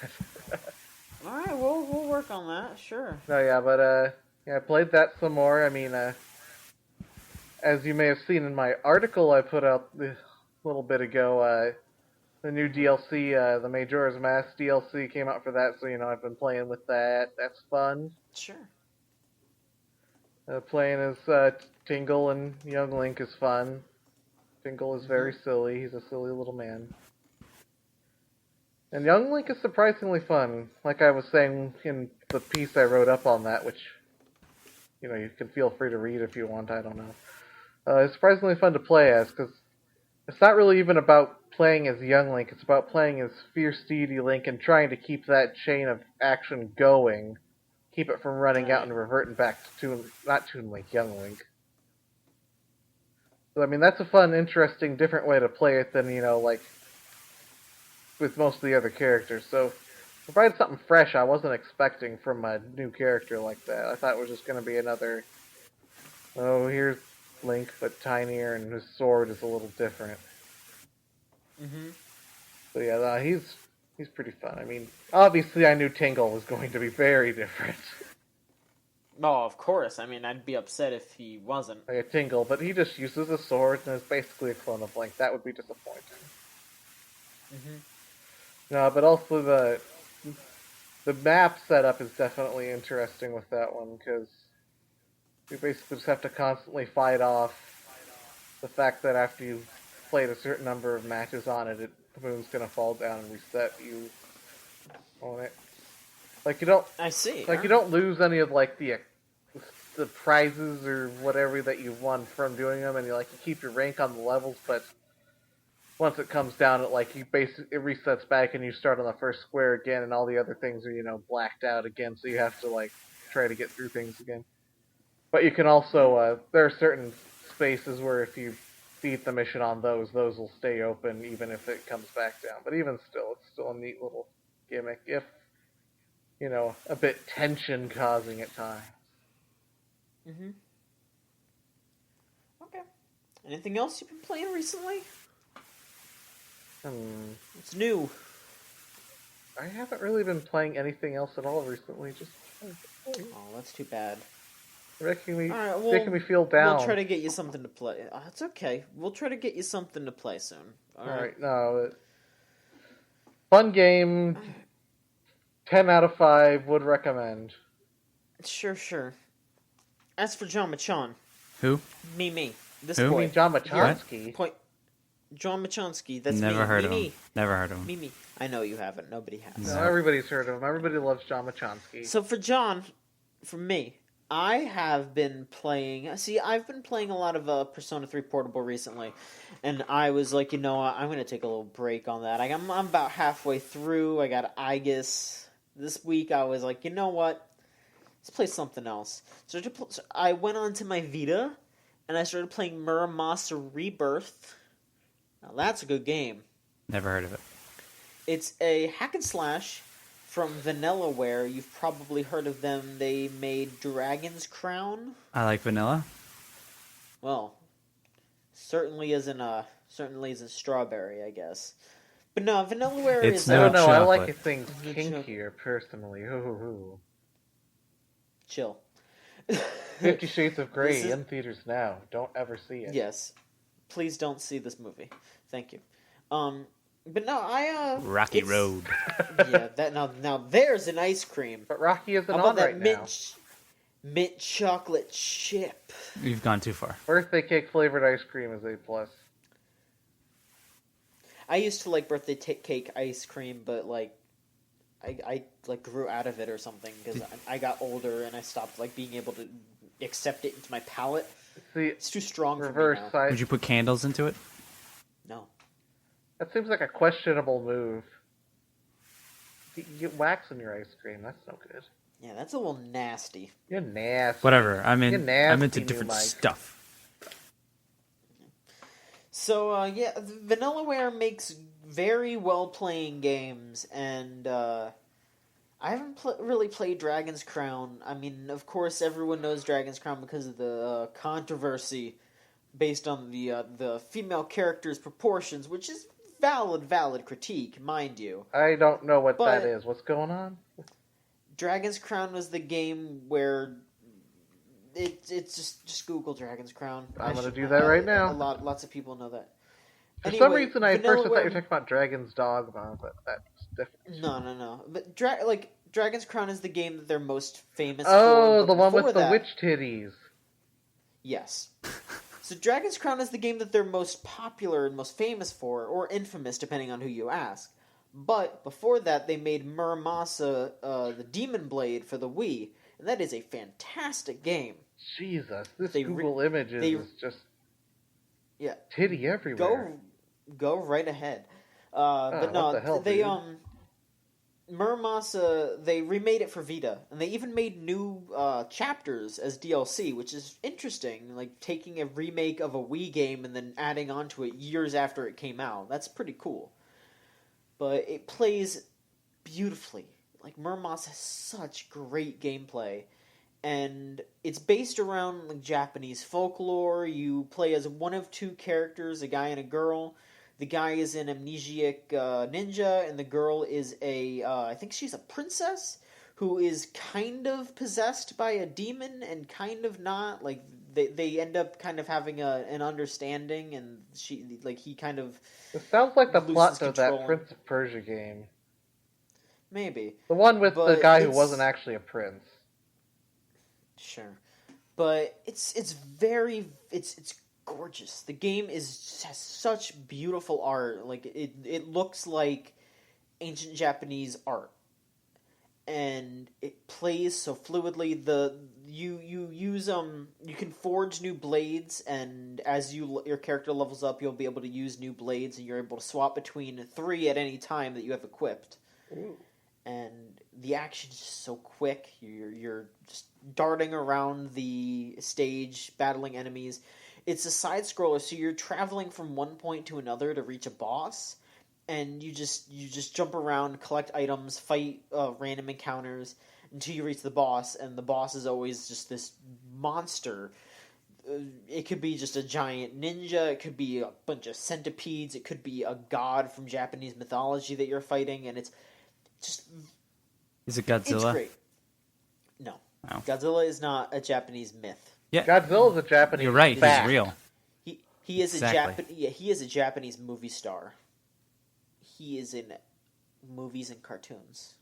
Alright, we'll work on that, sure. No, yeah, but, I played that some more. I mean, as you may have seen in my article I put out a little bit ago, the new DLC, the Majora's Mask DLC came out for that, so, I've been playing with that. That's fun. Sure. Playing as Tingle and Young Link is fun. Tingle is very silly. He's a silly little man. And Young Link is surprisingly fun. Like I was saying in the piece I wrote up on that, which, you can feel free to read if you want, I don't know. It's surprisingly fun to play as, because it's not really even about playing as Young Link, it's about playing as Fierce Deity Link and trying to keep that chain of action going. Keep it from running out and reverting back to not Toon Link, Young Link. So, I mean, that's a fun, interesting, different way to play it than, with most of the other characters. So provided something fresh I wasn't expecting from a new character like that. I thought it was just going to be another, oh, here's Link, but tinier, and his sword is a little different. Mm-hmm. So yeah, he's pretty fun. I mean, obviously I knew Tingle was going to be very different. Oh, of course. I mean, I'd be upset if he wasn't. Like a Tingle, but he just uses a sword and is basically a clone of Link. That would be disappointing. Mm-hmm. No, but also the map setup is definitely interesting with that one, because you basically just have to constantly fight off the fact that after you've played a certain number of matches on it, the moon's gonna fall down and reset you on it. Like you don't. I see. Like you don't lose any of like the prizes or whatever that you won from doing them, and you keep your rank on the levels, but once it comes down, it resets back and you start on the first square again, and all the other things are blacked out again, so you have to try to get through things again. But you can also there are certain spaces where if you beat the mission on those will stay open even if it comes back down. But even still, it's still a neat little gimmick, if a bit tension causing at times. Mm-hmm. Okay. Anything else you've been playing recently? It's new. I haven't really been playing anything else at all recently. Just Oh, that's too bad. making me All right, making me feel down. We'll try to get you something to play. It's okay. We'll try to get you something to play soon. All right. No. Fun game. 10 out of 5 would recommend. Sure. As for John Machon. Who? Me. This Who? boy. You mean John Machonsky? John Machonsky. That's Never me. heard of me. him. Never heard of him. Me. I know you haven't. Nobody has. No, everybody's heard of him. Everybody loves John Machonsky. So for John, for me, I have been playing... See, I've been playing a lot of Persona 3 Portable recently. And I was like, I'm going to take a little break on that. I'm about halfway through. I got Aegis. This week I was like, you know what? Let's play something else. So I went on to my Vita, and I started playing Muramasa Rebirth. Now that's a good game. Never heard of it. It's a hack and slash from Vanillaware. You've probably heard of them. They made Dragon's Crown. I like vanilla. Well, certainly isn't strawberry, I guess. But no, Vanillaware It's is... no I don't know. I like chocolate. it things kinkier, personally. Ooh. Chill. 50 Shades of Grey This is- in theaters now. Don't ever see it. Yes. Please don't see this movie. Thank you. But no, Rocky it's- Road. Yeah, that now there's an ice cream. But Rocky isn't How about on that right now. mint chocolate chip? You've gone too far. Birthday cake flavored ice cream is A+. I used to like birthday cake ice cream, but I grew out of it or something because I got older and I stopped being able to accept it into my palate. See, It's too strong reverse for me now. side. Would you put candles into it? No. That seems like a questionable move. You get wax in your ice cream. That's no good. Yeah, that's a little nasty. You're nasty. Whatever. I'm You're into nasty, different Mike. stuff. So, yeah, Vanillaware makes very well-playing games, and I haven't really played Dragon's Crown. I mean, of course, everyone knows Dragon's Crown because of the controversy based on the female character's proportions, which is valid critique, mind you. I don't know what But- that is. What's going on? Dragon's Crown was the game where... It's just Google Dragon's Crown. I'm gonna do that right now. Lots of people know that. For some reason, I first thought you Vanillaware- were talking about Dragon's Dogma, but that's different. No. But Dragon's Crown is the game that they're most famous for. Oh, but the one before with the that- witch titties. Yes. So Dragon's Crown is the game that they're most popular and most famous for, or infamous, depending on who you ask. But before that, they made Muramasa, the Demon Blade for the Wii, and that is a fantastic game. Jesus, this They Google Images is just Yeah. titty everywhere. Go right ahead. But no, what the hell, they dude? Muramasa, they remade it for Vita, and they even made new chapters as DLC, which is interesting. Like taking a remake of a Wii game and then adding onto it years after it came out. That's pretty cool. but it plays beautifully. Like, Muramasa has such great gameplay, and it's based around like Japanese folklore. You play as one of two characters, a guy and a girl. The guy is an amnesiac ninja, and the girl is I think she's a princess who is kind of possessed by a demon and kind of not. Like, they end up kind of having an understanding, and he kind of... It sounds like the loses plot to control. that Prince of Persia game. Maybe. The one with the But guy who it's... wasn't actually a prince. Sure. But it's gorgeous. The game has such beautiful art. Like, it looks like ancient Japanese art. And it plays so fluidly. You can forge new blades, and as your character levels up, you'll be able to use new blades, and you're able to swap between 3 at any time that you have equipped. Ooh. And the action is just so quick. You're just darting around the stage, battling enemies. It's a side scroller, so you're traveling from one point to another to reach a boss. And you just jump around, collect items, fight random encounters until you reach the boss, and the boss is always just this monster. It could be just a giant ninja, it could be a bunch of centipedes, it could be a god from Japanese mythology that you're fighting, and it's just... Is it Godzilla? It's great. No. Oh. Godzilla is not a Japanese myth. Yeah. Godzilla's a Japanese You're right, fact. he's real. He is Exactly. he is a Japanese movie star. He is in movies and cartoons.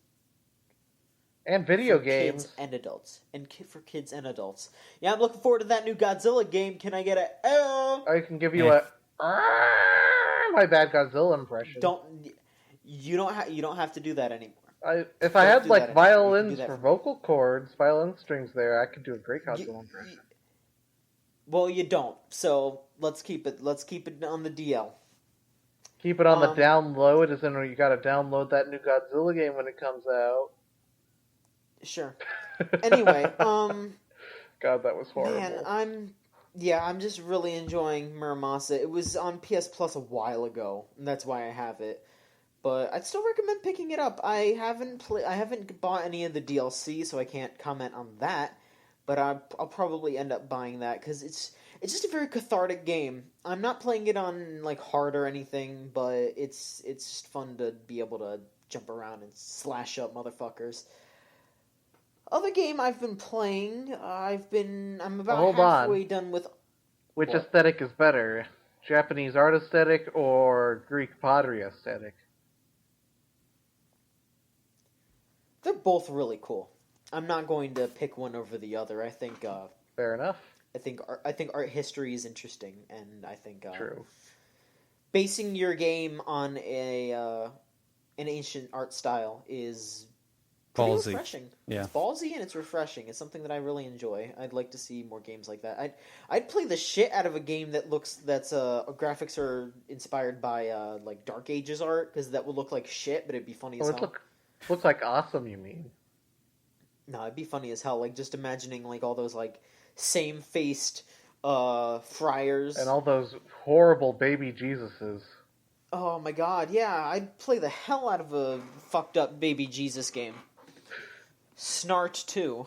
And video for games. Kids and adults. For kids and adults. Yeah, I'm looking forward to that new Godzilla game. Can I get a... I can give you my bad Godzilla impression. You don't have to do that anymore. If I had like violins for for vocal cords, violin strings there, I could do a great Godzilla impression. Well, you don't. So let's keep it on the DL. Keep it on the download, as in you gotta download that new Godzilla game when it comes out. Sure. Anyway, God, that was horrible. Man, I'm just really enjoying Muramasa. It was on PS Plus a while ago, and that's why I have it. But I'd still recommend picking it up. I haven't bought any of the DLC, so I can't comment on that. But I'll probably end up buying that because it's just a very cathartic game. I'm not playing it on like hard or anything, but it's just fun to be able to jump around and slash up motherfuckers. Other game I've been playing, I'm about halfway done with... Which aesthetic is better? Japanese art aesthetic or Greek pottery aesthetic? They're both really cool. I'm not going to pick one over the other. I think... Fair enough. I think art history is interesting, and I think... True. Basing your game on an ancient art style is... pretty Ballsy. refreshing. Yeah. It's ballsy and it's refreshing. It's something that I really enjoy. I'd like to see more games like that. I'd play the shit out of a game that's graphics are inspired by like Dark Ages art, because that would look like shit, but it'd be funny as hell. Looks like awesome, you mean? No, it'd be funny as hell. Like, just imagining like all those like same-faced friars and all those horrible baby Jesuses. Oh my god, yeah! I'd play the hell out of a fucked up baby Jesus game. Snart 2.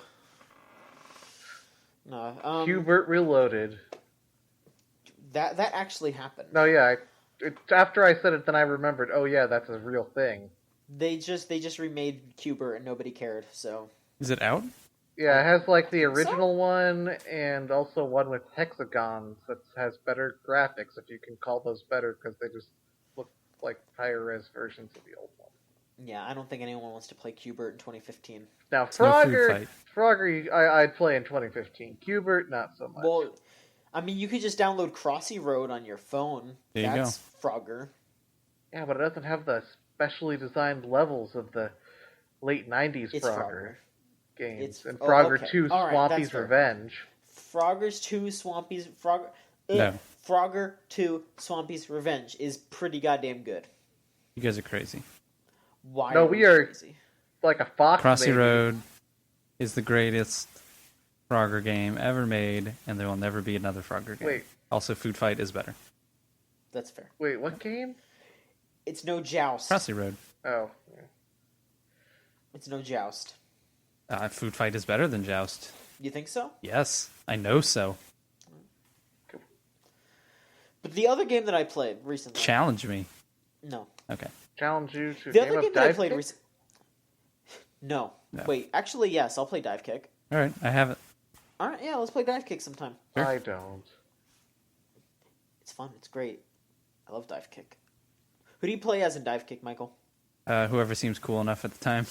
No, Hubert Reloaded. That actually happened. No, yeah. After I said it, then I remembered. Oh, yeah, that's a real thing. They just remade Hubert and nobody cared. So is it out? Yeah, it has like the original one and also one with hexagons that has better graphics, if you can call those better, because they just look like higher res versions of the old one. Yeah, I don't think anyone wants to play Hubert in 2015. Now, It's no food fight. Frogger, I'd play in 2015. Cubert, not so much. Well, I mean, you could just download Crossy Road on your phone. There you That's Frogger. Yeah, but it doesn't have the specially designed levels of the late 90s It's Frogger games. And oh, Frogger okay. 2 All right, Swampy's that's fair. Revenge. Frogger's 2 Swampy's... No. Frogger 2 Swampy's Revenge is pretty goddamn good. You guys are crazy. Why No, are we are crazy? like a fox. Crossy baby. Road is the greatest Frogger game ever made, and there will never be another Frogger game. Wait. Also, Food Fight is better. That's fair. Wait, what game? It's no joust. Crossy Road. Oh. It's no joust. Food Fight is better than Joust. You think so? Yes, I know so. But the other game that I played recently... Challenge me. No. Okay. Challenge you to a The game other of game that I Dive played Kick? recently... No. No. Wait, actually, yes, I'll play Divekick. All right, I have it. All right, yeah, let's play Divekick sometime. Sure. I don't. It's fun. It's great. I love Divekick. Who do you play as in Divekick, Michael? Whoever seems cool enough at the time.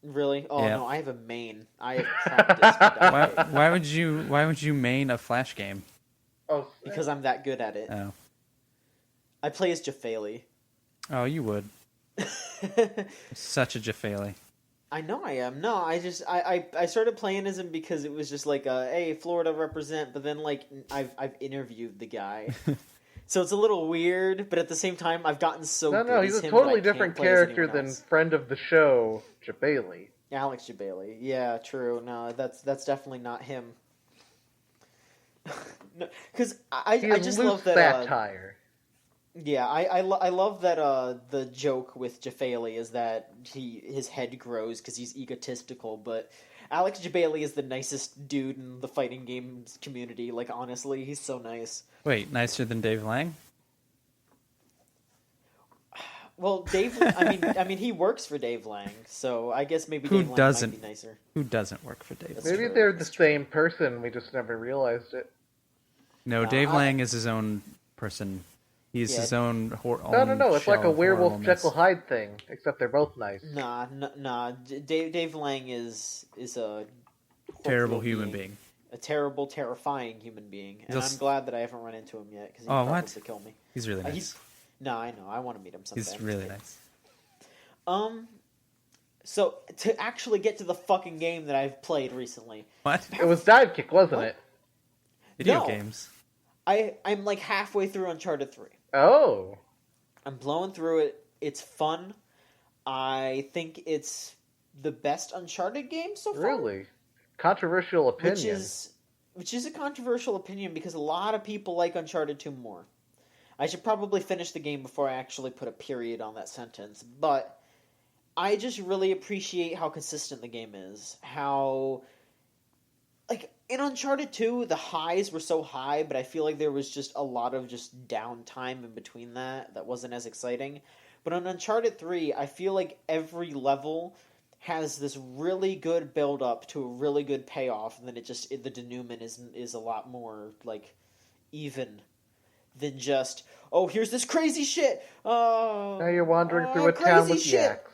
Really? Oh, Yeah. no, I have a main. I have practiced for Divekick Why would you main a Flash game? Oh, because I'm that good at it. Oh. I play as Jafale. Oh, you would. Such a Jafale. I know I am. No, I started playing as him because it was just like, hey, Florida represent, but then like I've interviewed the guy. So it's a little weird, but at the same time I've gotten so good No, he's as a him that I totally can't different play as character anyone than else. friend of the show, Jabali. Alex Jabali. Yeah, true. No, that's definitely not him. No, because I just loose love that satire. yeah, I love that the joke with Jafale is that his head grows because he's egotistical, but Alex Jabali is the nicest dude in the fighting games community. Like, honestly, he's so nice. Wait, nicer than Dave Lang? Well, I mean, he works for Dave Lang, so I guess maybe Who Dave Lang doesn't? might be nicer. Who doesn't work for Dave? That's Lang? Maybe true, they're the that's true. same person, we just never realized it. No, No, Dave I- Lang is his own person. He's Yeah. his own. No, it's like a shell of werewolf horribleness. Jekyll Hyde thing, except they're both nice. Nah. Dave Lang is a Terrible horrible human being. a terrible, terrifying human being, and Just- I'm glad that I haven't run into him yet because he Oh, would what? probably kill me. He's really nice. He's no, I know. I want to meet him someday. He's really nice. So to actually get to the fucking game that I've played recently, What? It was Divekick, wasn't What? it? Video No. games. I'm like halfway through Uncharted 3. Oh. I'm blowing through it. It's fun. I think it's the best Uncharted game so far. Really? Controversial opinion. Which is a controversial opinion because a lot of people like Uncharted 2 more. I should probably finish the game before I actually put a period on that sentence, but I just really appreciate how consistent the game is. How, like, in Uncharted 2, the highs were so high, but I feel like there was just a lot of just downtime in between that wasn't as exciting. But on Uncharted 3, I feel like every level has this really good build up to a really good payoff, and then the denouement is a lot more like even than just, oh, here's this crazy shit. Oh, Now you're wandering through a town crazy with shit. yaks.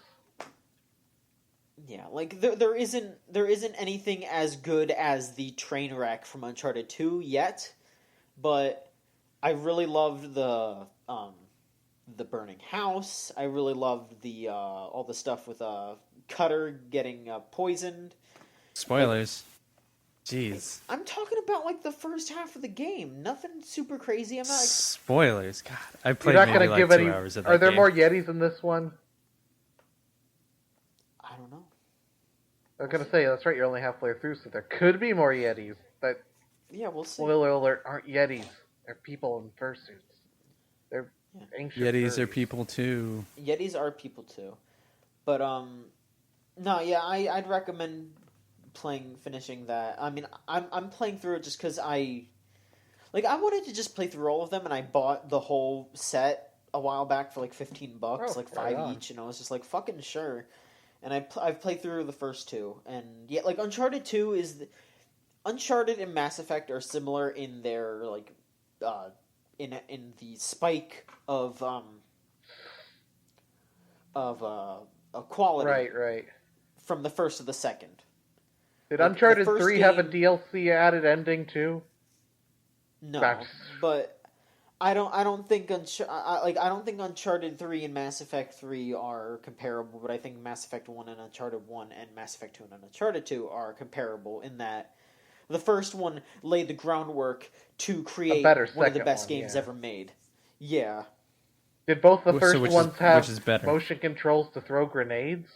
Yeah, like there isn't anything as good as the train wreck from Uncharted 2 yet, but I really loved the burning house. I really loved the all the stuff with Cutter getting poisoned. Spoilers. Jeez. I'm talking about like the first half of the game. Nothing super crazy. I'm not. Spoilers. God, I You're played not maybe going to like give 2 any. hours of that Are there game. more Yetis in this one? I don't know. I was going to say, that's right, you're only halfway through, so there could be more Yetis. But, Yeah, we'll see. spoiler alert, aren't Yetis. They're people in fursuits. They're ancient Yetis are furries. people too. Yetis are people too, but no, yeah, I'd recommend finishing that. I mean, I'm playing through it just because I wanted to just play through all of them, and I bought the whole set a while back for like $15, Oh, like right 5 on. each, and I was just like, fucking sure. And I've played through the first 2, and yeah, like Uncharted 2 Uncharted and Mass Effect are similar in their like in the spike of quality Right. from the first to the second. Did Like, the Uncharted first 3 have a game- DLC added ending, too? No, Back- but I don't think I don't think Uncharted 3 and Mass Effect 3 are comparable, but I think Mass Effect 1 and Uncharted 1 and Mass Effect 2 and Uncharted 2 are comparable in that the first one laid the groundwork to create better one of the second best one, games yeah. ever made. Yeah. Did both the So first which is- ones have which is better? motion controls to throw grenades?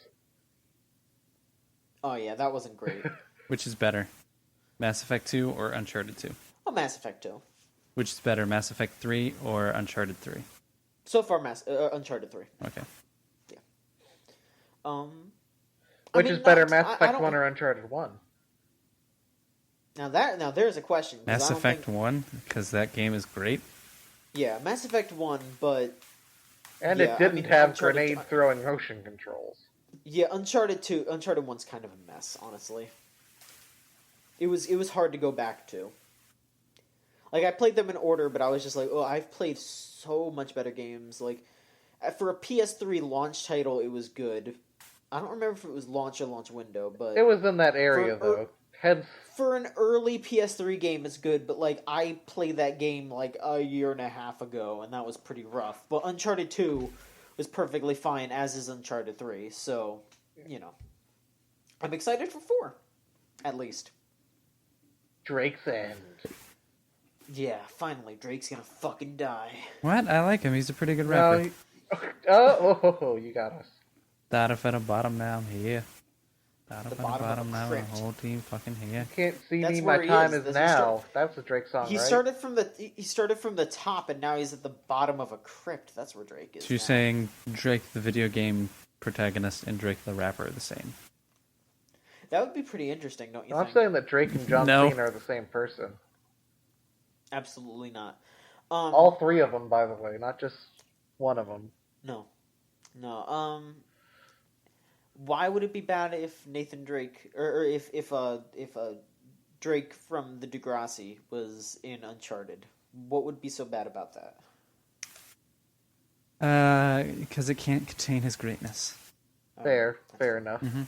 Oh yeah, that wasn't great. Which is better, Mass Effect 2 or Uncharted 2? Oh, Mass Effect 2. Which is better, Mass Effect 3 or Uncharted 3? So far, Uncharted 3. Okay. Which is better, Mass Effect 1 or Uncharted 1? Now there's a question. Mass Effect 1, because that game is great. Yeah, Mass Effect 1, but... And it didn't have grenade-throwing motion controls. Yeah, Uncharted 1's kind of a mess, honestly. It was hard to go back to. Like, I played them in order, but I was just like, oh, I've played so much better games. Like, for a PS3 launch title, it was good. I don't remember if it was launch or launch window, but... It was in that area, though. For an early PS3 game, it's good, but, like, I played that game, like, a year and a half ago, and that was pretty rough. But Uncharted 2 was perfectly fine, as is Uncharted 3, so, you know. I'm excited for 4, at least. Drake's End. Yeah, finally, Drake's gonna fucking die. What? I like him. He's a pretty good rapper. Oh, you got us. Data for the bottom now, I'm here. Data for the bottom bottom of a now, the crypt. whole team fucking here. You can't see That's me, where my he time is. is now. That's a Drake song, He right? started from the top, and now he's at the bottom of a crypt. That's where Drake is. So you're saying Drake the video game protagonist and Drake the rapper are the same? That would be pretty interesting, don't you I'm think? saying that Drake and John No. Cena are the same person. Absolutely not. All three of them, by the way, not just one of them. No. Why would it be bad if Nathan Drake, or if Drake from the Degrassi was in Uncharted? What would be so bad about that? Because it can't contain his greatness. Fair enough. Mm-hmm.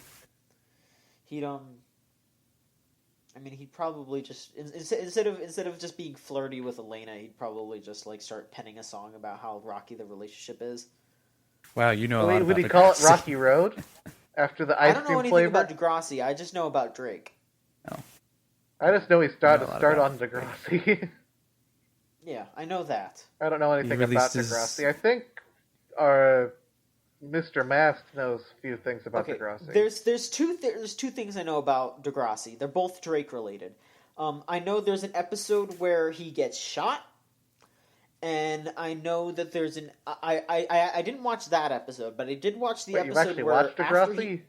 He'd probably just instead of just being flirty with Elena, he'd probably just like start penning a song about how rocky the relationship is. Wow, you know a lot Wait, about would he call it Degrassi. Rocky Road after the ice I don't know cream anything flavor? about Degrassi. I just know about Drake. Oh. I just know he started I know a lot start about on Degrassi. Yeah, I know that. I don't know anything about released his- Degrassi. I think Mr. Mast knows a few things about Degrassi. There's two things I know about Degrassi. They're both Drake related. I know there's an episode where he gets shot, and I know that there's an I didn't watch that episode, but I did watch the Wait, you've episode actually where watched after Degrassi?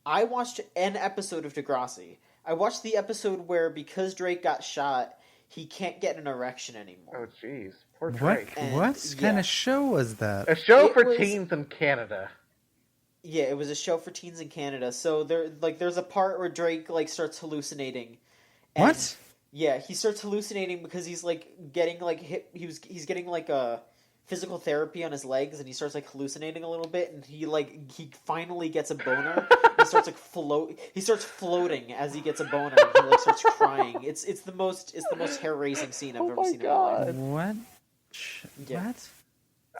I watched an episode of Degrassi. I watched the episode where because Drake got shot, he can't get an erection anymore. Oh, jeez. Poor What? Drake. What kind of show was that? A show It for was- teens in Canada. Yeah, it was a show for teens in Canada. So there's a part where Drake like starts hallucinating. And, What? Yeah, he starts hallucinating because he's like getting like he's getting like a physical therapy on his legs, and he starts like hallucinating a little bit, and he finally gets a boner. He starts like He starts floating as he gets a boner. And he like starts crying. It's the most hair raising scene I've ever seen in my life. What? Yeah. What?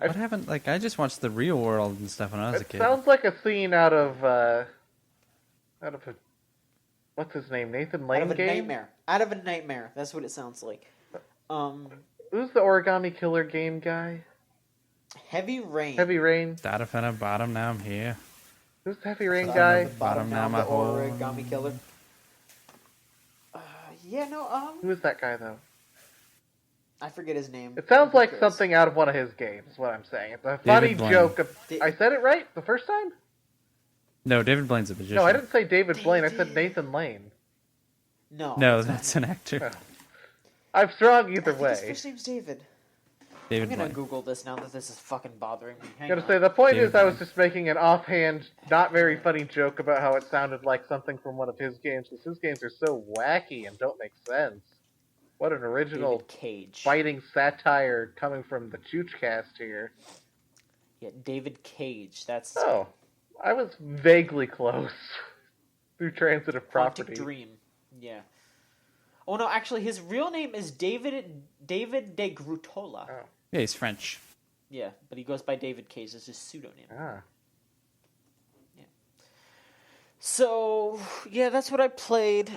What happened? Like, I just watched The Real World and stuff when I was a It kid. sounds like a scene out of a what's his name? Nathan Lane Out of a game? nightmare. Out of a nightmare. That's what it sounds like. Who's the Origami Killer game guy? Heavy Rain. Heavy Rain. Data from the bottom, now I'm here. Who's the Heavy Rain Bottom guy? of the bottom Bottom now, now, the my whole- Origami Killer. Who is that guy though? I forget his name. It sounds Who like cares? something out of one of his games. Is what I'm saying. It's a funny Blaine. joke. Da- I said it right the first time. No, David Blaine's a magician. No, I didn't say David Blaine. I said Nathan Lane. No. No, not that's him. an actor. I'm strong I either think his way. first name's David. David I'm gonna Blaine. Google this now that this is fucking bothering me. Hang Gotta on. say, the point David is, I was Blaine. just making an offhand, not very funny joke about how it sounded like something from one of his games, because his games are so wacky and don't make sense. What an original David Cage. biting satire coming from the Choochcast here. Yeah, David Cage. That's Oh, I was vaguely close through transitive Quantic property. Dream. Yeah. Oh no, actually, his real name is David de Grutola. Oh. Yeah, he's French. Yeah, but he goes by David Cage as his pseudonym. Ah. So, yeah, that's what I played.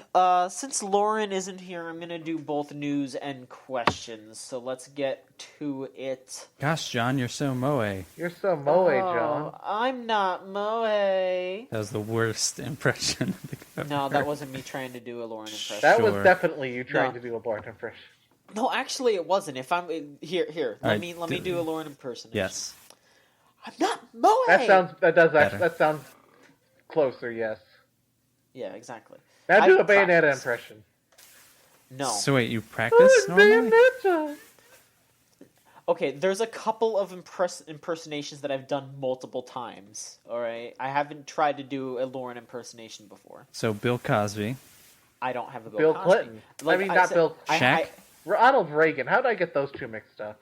Since Lauren isn't here, I'm going to do both news and questions. So let's get to it. Gosh, John, you're so moe. You're so moe, John. I'm not Moe. That was the worst impression. No, that wasn't me trying to do a Lauren impression. That was Sure. definitely you trying No. to do a Bart impression. No, actually, it wasn't. If I'm here, All let right, me do a Lauren impersonation. Yes. I'm not Moe. That sounds closer. Yes. Yeah, exactly. Now do a I've Bayonetta practiced. impression. No. So wait, you practice normally? Bayonetta. Okay, there's a couple of impersonations that I've done multiple times. All right, I haven't tried to do a Lauren impersonation before. So Bill Cosby. I don't have a Bill Cosby. Clinton. Not Bill. Shaq? Ronald Reagan. How did I get those two mixed up?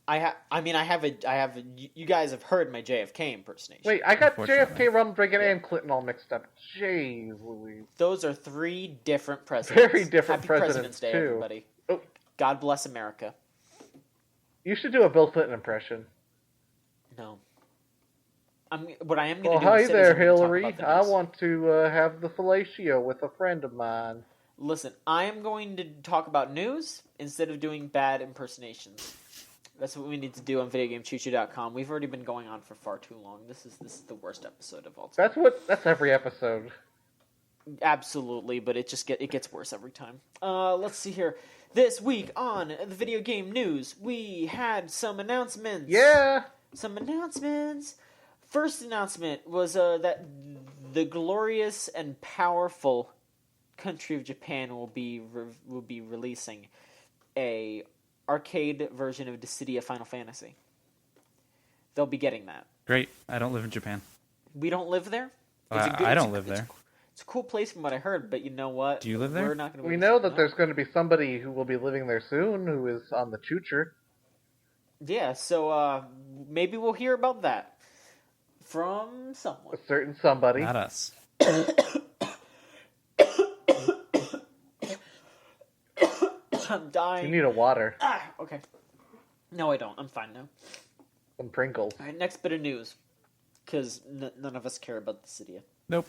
I have a. You guys have heard my JFK impersonation. Wait, I got Unfortunately. JFK, Ronald Reagan, and Clinton all mixed up. Jeez Louise. Those are 3 different presidents. Very different Happy presidents, Day, too. everybody. Oh. God bless America. You should do a Bill Clinton impression. No. What I am going to Well, do. hi instead is there, I'm gonna talk Hillary. about the I news. want to have the fellatio with a friend of mine. Listen, I am going to talk about news instead of doing bad impersonations. That's what we need to do on VideoGameChuchu.com. We've already been going on for far too long. This is the worst episode of all time. That's every episode. Absolutely, but it gets worse every time. Let's see here. This week on the video game news, we had some announcements. Yeah. Some announcements. First announcement was that the glorious and powerful country of Japan will be releasing a arcade version of Dissidia Final Fantasy. They'll be getting that. Great. I don't live in Japan. We don't live there. I don't live there. It's a cool place from what I heard, but you know what? Do you live there? We're not going to. We know that there's going to be somebody who will be living there soon who is on the Chucher. Yeah, so maybe we'll hear about that from someone. A certain somebody. Not us. I'm dying. You need a water. Okay. No, I don't. I'm fine now. Some Pringles. All right, next bit of news. Because none of us care about the city. Nope.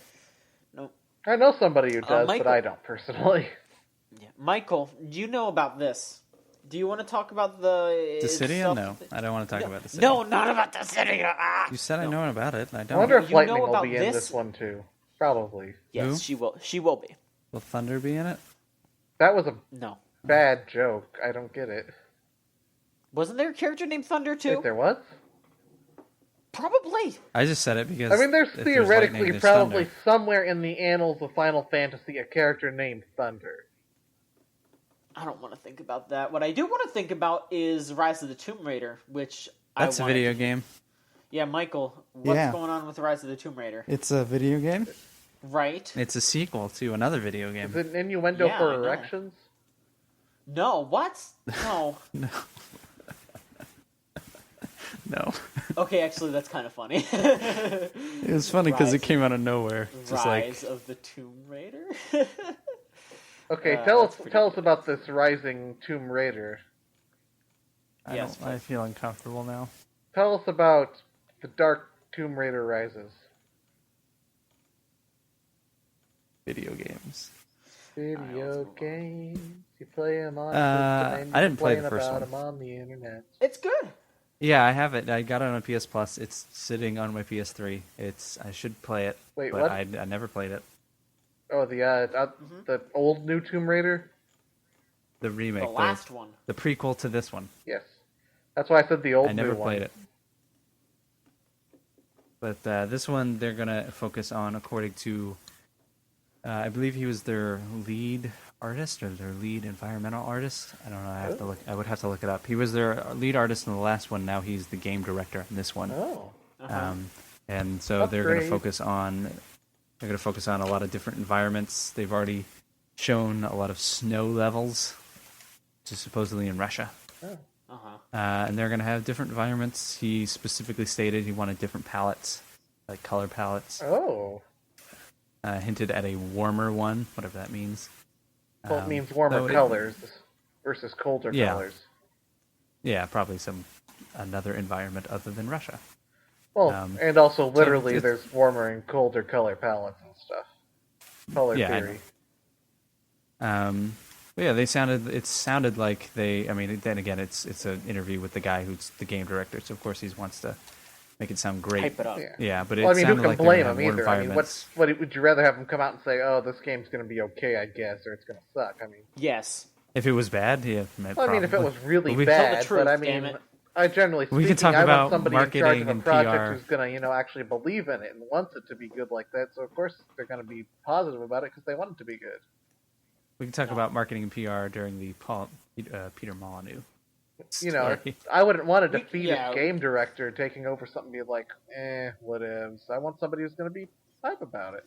Nope. I know somebody who does, Michael. but I don't personally. Yeah. Michael, do you know about this? Do you want to talk about the Dissidia? No. I don't want to talk about Dissidia. No, not about the city. You said I know about it, and I I don't. wonder if You Lightning know will about be in this? this one too. Probably. Yes, Who? she will. She will be. Will Thunder be in it? That was a No. bad joke. I don't get it. Wasn't there a character named Thunder too? Wait, there was? Probably. I just said it because. I mean, there's if theoretically lightning, there's probably thunder. somewhere in the annals of Final Fantasy a character named Thunder. I don't want to think about that. What I do want to think about is Rise of the Tomb Raider, which That's I a wanted video to- game. Yeah, Michael, what's Yeah. going on with Rise of the Tomb Raider? It's a video game. Right? It's a sequel to another video Is game. it an innuendo Yeah, for I know. erections? No, what? No. No. No. Okay, actually, that's kind of funny. It was funny because it Rise- came out of nowhere. Just Rise of the Tomb Raider? Okay, that's pretty tell us about this rising Tomb Raider. Yes, I feel uncomfortable now. Tell us about the Dark Tomb Raider Rises. Video games. Video games. You play them on. I didn't play the first about one. them on the internet. It's good. Yeah, I have it. I got it on PS Plus. It's sitting on my PS3. I should play it. Wait, but what? I never played it. Oh, the old new Tomb Raider. The remake, The last one. the prequel to this one. Yes, that's why I said the old. I never new played one. it. But this one, they're gonna focus on, according to, I believe he was their lead artist or their lead environmental artist. I don't know. I have to look. I would have to look it up. He was their lead artist in the last one. Now he's the game director in this one. Oh, And so they're going to Upgrade. focus on. They're going to focus on a lot of different environments. They've already shown a lot of snow levels, which is supposedly in Russia. Uh-huh. And they're going to have different environments. He specifically stated he wanted different palettes, like color palettes. oh. Hinted at a warmer one, whatever that means. Well, it means warmer so it- colors versus colder Yeah. colors. Yeah, probably another environment other than Russia. Well, and also literally, it's- there's warmer and colder color palettes and stuff. Color Yeah, I theory. But yeah, it sounded like they. I mean, then again, it's an interview with the guy who's the game director, so of course he wants to make it sound great. Hype it up. Yeah. Yeah, but it Well, I mean, who sounded can like they're blame gonna him have more either? I mean, environments. would you rather have him come out and say, "Oh, this game's going to be okay, I guess," or "It's going to suck"? I mean, Yes. If it was bad, yeah. Well, I mean, if it was really we, bad, Tell the truth, but I damn mean, it. generally speaking, We can talk I about want somebody in charge of marketing a and project PR. who's gonna, actually believe in it and wants it to be good like that. So of course they're gonna be positive about it because they want it to be good. We can talk about marketing and PR during the Peter Molyneux. I wouldn't want a We- defeatist yeah. game director taking over something and be like, whatevs. I want somebody who's gonna be hype about it.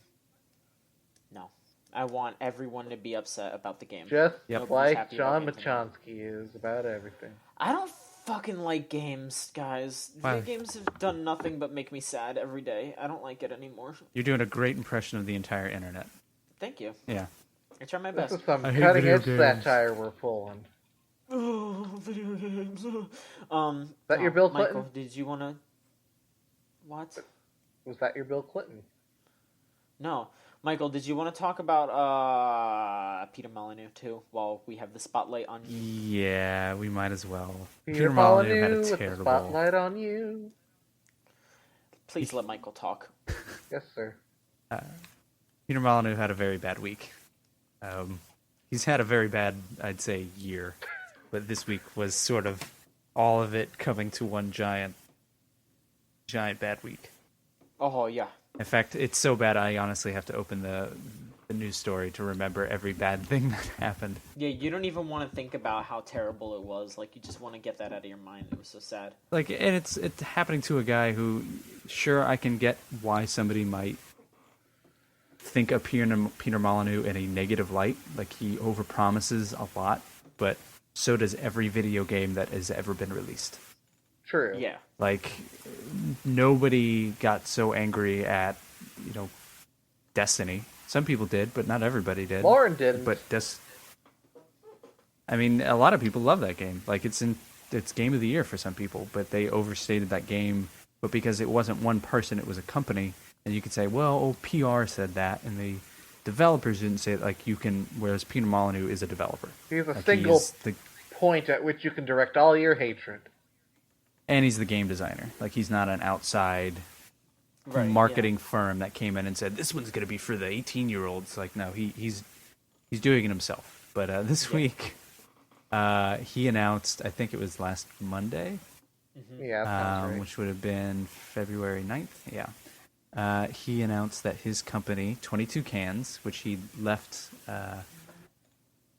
No. I want everyone to be upset about the game. Just Yep. like happy John about games Machonsky is about everything. I don't fucking like games, guys. Why? Video games have done nothing but make me sad every day. I don't like it anymore. You're doing a great impression of the entire internet. Thank you. Yeah. I try my This best. is some I hate cutting video edge games. satire we're pulling. Oh, video games. Is that your Bill Clinton? Michael, did you want to... What? Was that your Bill Clinton? No. Michael, did you want to talk about Peter Molyneux, too, while we have the spotlight on you? Yeah, we might as well. Peter Molyneux had Molyneux a with the terrible. spotlight on you. Please let Michael talk. Yes, sir. Peter Molyneux had a very bad week. He's had a very bad, I'd say, year. But this week was sort of all of it coming to one giant bad week. Oh, yeah. In fact, it's so bad I honestly have to open the news story to remember every bad thing that happened. Yeah, you don't even want to think about how terrible it was. Like, you just want to get that out of your mind. It was so sad. Like, and it's happening to a guy who, sure, I can get why somebody might think of Peter Molyneux in a negative light. Like, he overpromises a lot, but so does every video game that has ever been released. True. Yeah. Like, nobody got so angry at, Destiny. Some people did, but not everybody did. Lauren didn't. But I mean, a lot of people love that game. Like, it's game of the year for some people, but they overstated that game. But because it wasn't one person, it was a company, and you could say, well, PR said that, and the developers didn't say it. Like, you can, whereas Peter Molyneux is a developer. He's a Like, single he's the- point at which you can direct all your hatred. And he's the game designer. Like, he's not an outside Right, marketing firm that came in and said, this one's going to be for the 18-year-olds. Like, no, he's doing it himself. But this week, he announced, I think it was last Monday, Yeah, that sounds right. which would have been February 9th. Yeah. He announced that his company, 22 Cans, which he left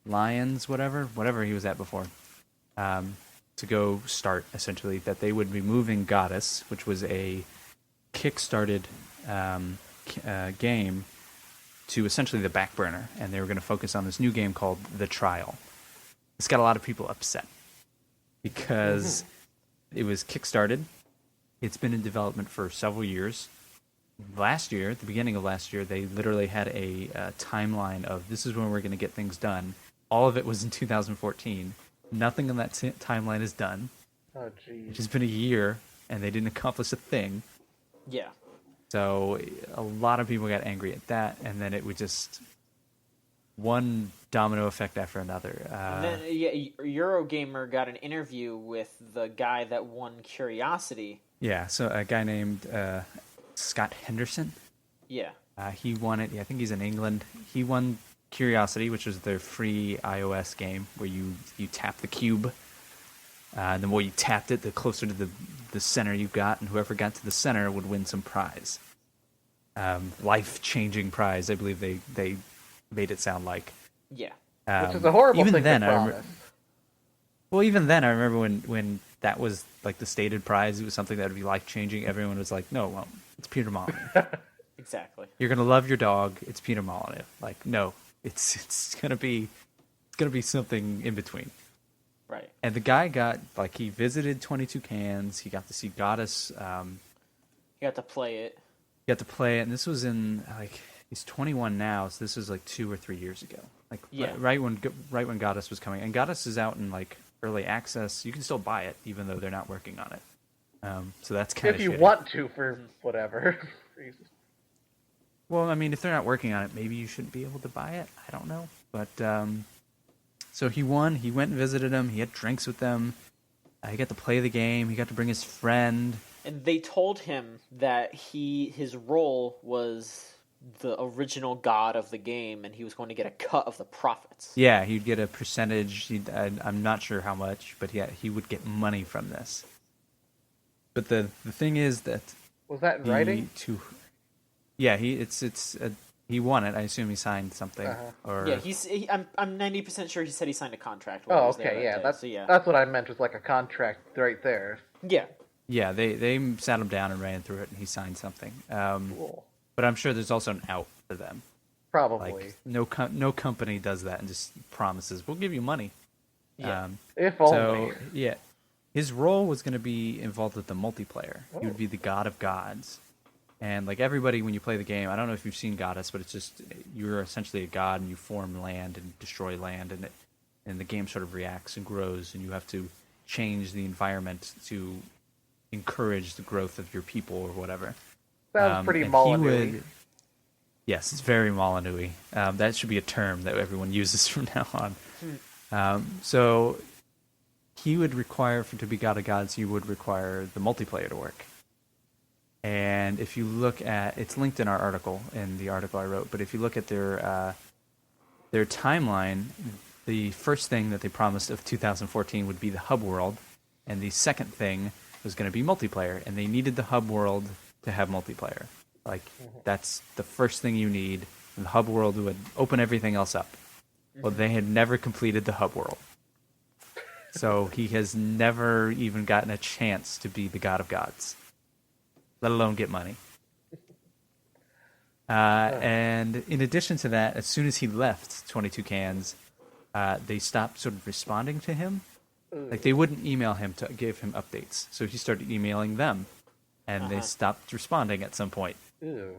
Lions, whatever he was at before, to go start, essentially, that they would be moving Goddess, which was a kickstarted game, to essentially the back burner, and they were going to focus on this new game called The Trial. This got a lot of people upset because it was kickstarted. It's been in development for several years. Last year, at the beginning of last year, they literally had a timeline of this is when we're going to get things done. All of it was in 2014. Nothing on that timeline is done. Oh, jeez. It's just been a year, and they didn't accomplish a thing. Yeah. So a lot of people got angry at that, and then it was just one domino effect after another. And then, Eurogamer got an interview with the guy that won Curiosity. Yeah, so a guy named Scott Henderson. Yeah. He won it. I think he's in England. He won Curiosity, which was their free iOS game where you tap the cube. The more you tapped it, the closer to the center you got, and whoever got to the center would win some prize. Life-changing prize, I believe they made it sound like. Yeah. Which is a horrible even thing then, to promise. Well, even then, I remember when that was like the stated prize, it was something that would be life-changing. Everyone was like, no, well, it's Peter Molyneux. Exactly. You're going to love your dog. It's Peter Molyneux. Like, no, it's going to be something in between. Right. And the guy he visited 22 Cans. He got to see Goddess. You got to play it. He got to play it, and this was in, he's 21 now, so this was 2 or 3 years ago. Right when Goddess was coming. And Goddess is out in, early access. You can still buy it, even though they're not working on it. So that's kind of If you shitty. want to, for whatever reason. Well, I mean, if they're not working on it, maybe you shouldn't be able to buy it. I don't know. But, so he won. He went and visited him. He had drinks with them. He got to play the game. He got to bring his friend. And they told him that his role was the original god of the game, and he was going to get a cut of the profits. Yeah, he'd get a percentage. I'm not sure how much, but yeah, he would get money from this. But the thing is that Was that in writing? Yeah, he won it. I assume he signed something. Or Yeah, I'm 90% sure he said he signed a contract. Oh, okay, yeah, that's what I meant. Was like a contract right there. Yeah. Yeah, they sat him down and ran through it, and he signed something. Cool. But I'm sure there's also an out for them. Probably. Like no company does that and just promises we'll give you money. Yeah. If only. So yeah, his role was going to be involved with the multiplayer. He would be the god of gods, and like everybody when you play the game, I don't know if you've seen Goddess, but it's just you're essentially a god and you form land and destroy land, and the game sort of reacts and grows, and you have to change the environment to encourage the growth of your people or whatever. Sounds pretty Molyneux. Yes, it's very Molyneux. That should be a term that everyone uses from now on. So he would require, to be God of Gods, you would require the multiplayer to work. And if you look at, it's linked in our article, in the article I wrote, but if you look at their timeline, the first thing that they promised of 2014 would be the hub world, and the second thing was going to be multiplayer, and they needed the hub world to have multiplayer. Like, that's the first thing you need, and the hub world would open everything else up. Well, they had never completed the hub world. So he has never even gotten a chance to be the God of Gods, let alone get money. And in addition to that, as soon as he left 22 Cans, they stopped sort of responding to him. Like, they wouldn't email him to give him updates. So he started emailing them, and they stopped responding at some point. Ew.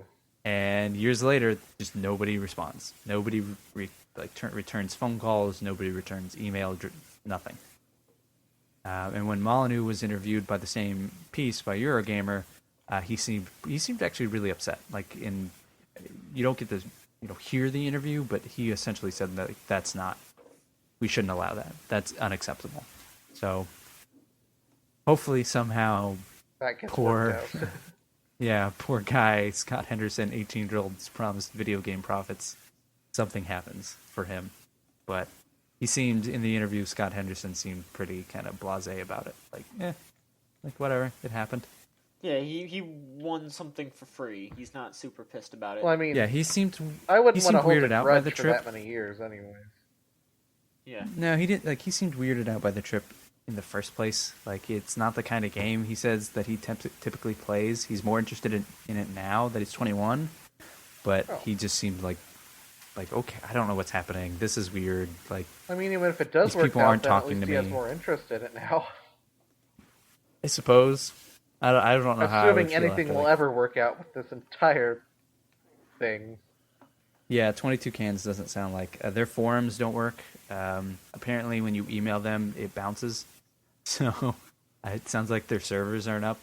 And years later, just nobody responds. Nobody returns phone calls. Nobody returns email. Nothing. And when Molyneux was interviewed by the same piece by Eurogamer, he seemed actually really upset. Like, you don't get to hear the interview, but he essentially said that we shouldn't allow that. That's unacceptable. So hopefully somehow That gets poor worked out. yeah, poor guy Scott Henderson, 18-year-old's promised video game profits. Something happens for him. But he seemed, in the interview, Scott Henderson seemed pretty kind of blasé about it. Like, whatever, it happened. Yeah, he won something for free. He's not super pissed about it. Well, I mean, Yeah, he seemed I wouldn't want to hold weirded a out by grudge the for trip. that many years, anyways. Yeah. No, he didn't. Like, he seemed weirded out by the trip in the first place. Like, it's not the kind of game he says that he typically plays. He's more interested in it now that he's 21. But he just seemed like, okay, I don't know what's happening. This is weird. Like, I mean, even if it does these work people out, aren't then at talking least to he has me. more interest in it now. I suppose. I don't know how I would Assuming feel anything after, will ever work out with this entire thing. Yeah, 22 Cans doesn't sound like... their forums don't work. Apparently, when you email them, it bounces. So, it sounds like their servers aren't up,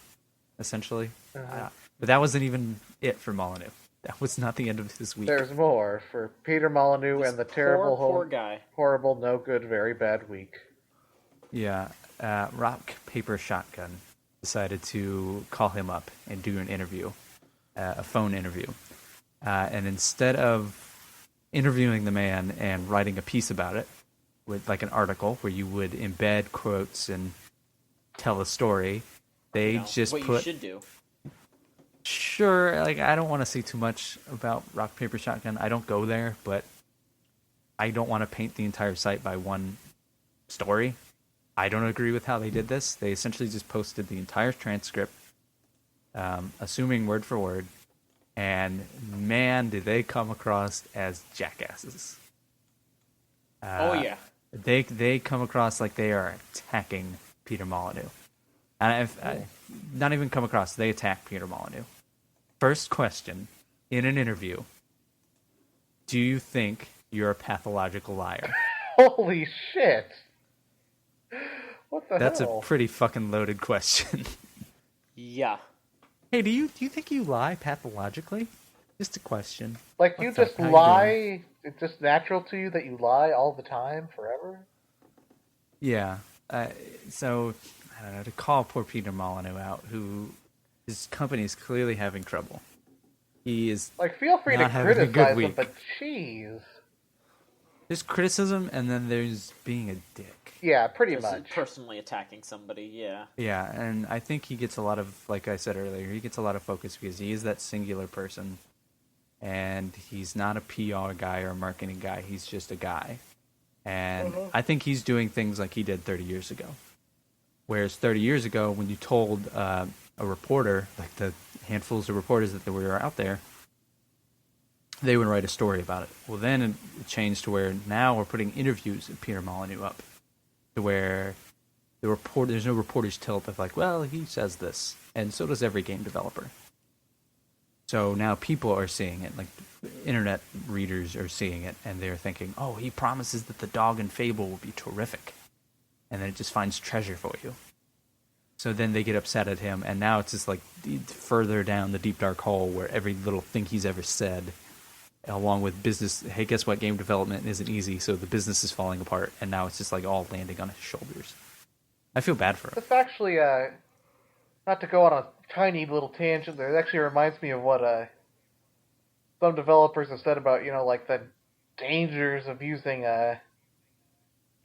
essentially. But that wasn't even it for Molyneux. That was not the end of his week. There's more for Peter Molyneux and the terrible, poor guy. horrible, no good, very bad week. Yeah, Rock, Paper, Shotgun decided to call him up and do an interview, a phone interview. And instead of interviewing the man and writing a piece about it, with like an article where you would embed quotes and tell a story, they just what put... you should do. Sure, like, I don't want to say too much about Rock, Paper, Shotgun. I don't go there, but I don't want to paint the entire site by one story. I don't agree with how they did this. They essentially just posted the entire transcript, assuming word for word, and man, did they come across as jackasses. Oh, yeah. They come across like they are attacking Peter Molyneux. And not even come across, they attack Peter Molyneux. First question in an interview: do you think you're a pathological liar? Holy shit! What the That's hell? a pretty fucking loaded question. Yeah. Hey, do you think you lie pathologically? Just a question. Like, you What's up? just How you lie? It's just natural to you that you lie all the time, forever? Yeah. So, I don't know, to call poor Peter Molyneux out, who his company is clearly having trouble. He is Like, feel free to not having a good criticize him, week. but jeez. There's criticism, and then there's being a dick. Yeah, pretty Just much. personally attacking somebody, yeah. Yeah, and I think he gets a lot of, like I said earlier, he gets a lot of focus because he is that singular person, and he's not a PR guy or a marketing guy. He's just a guy. And I think he's doing things like he did 30 years ago. Whereas 30 years ago, when you told a reporter, like the handfuls of reporters that were out there, they would write a story about it. Well, then it changed to where now we're putting interviews of Peter Molyneux up, to where there's no reporter's tilt of like, well, he says this, and so does every game developer. So now people are seeing it, like internet readers are seeing it, and they're thinking, oh, he promises that the dog in Fable will be terrific, and then it just finds treasure for you. So then they get upset at him, and now it's just like further down the deep dark hole where every little thing he's ever said, along with business, hey, guess what, game development isn't easy, so the business is falling apart, and now it's just like all landing on his shoulders. I feel bad for him. This actually, not to go on a tiny little tangent there, it actually reminds me of what some developers have said about, like the dangers of using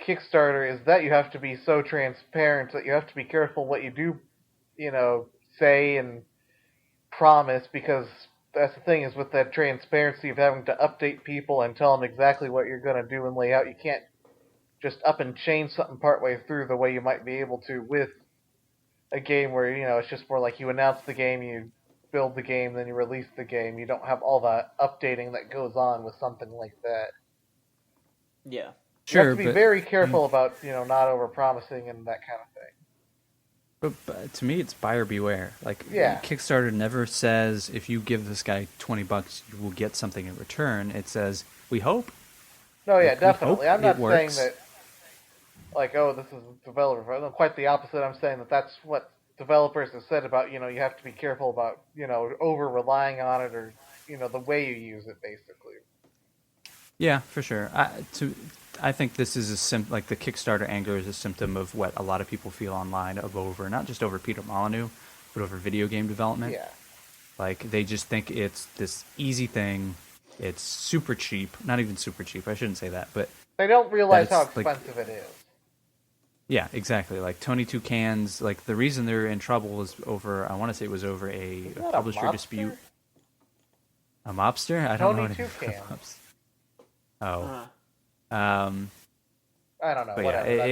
Kickstarter is that you have to be so transparent that you have to be careful what you do, say and promise, because that's the thing is with that transparency of having to update people and tell them exactly what you're going to do and lay out, you can't just up and change something partway through the way you might be able to with a game where, it's just more like you announce the game, you build the game, then you release the game. You don't have all the updating that goes on with something like that. Yeah. You have to be very careful about, not over-promising and that kind of thing. But to me, it's buyer beware. Like, yeah. Kickstarter never says if you give this guy $20, you will get something in return. It says, we hope. No, yeah, definitely. I'm not saying works. that, like, oh, this is a developer. No, quite the opposite. I'm saying that that's what developers have said about, you have to be careful about, over-relying on it or, the way you use it, basically. Yeah, for sure. I think this is like the Kickstarter anger is a symptom of what a lot of people feel online not just over Peter Molyneux, but over video game development. Yeah. Like, they just think it's this easy thing. It's super cheap. Not even super cheap. I shouldn't say that, but they don't realize how expensive it is. Yeah, exactly. Like Tony Toucan's, like the reason they're in trouble was over. I want to say it was over a publisher dispute. A mobster? I don't know anything about mobs. Oh. I don't know. But whatever. Yeah,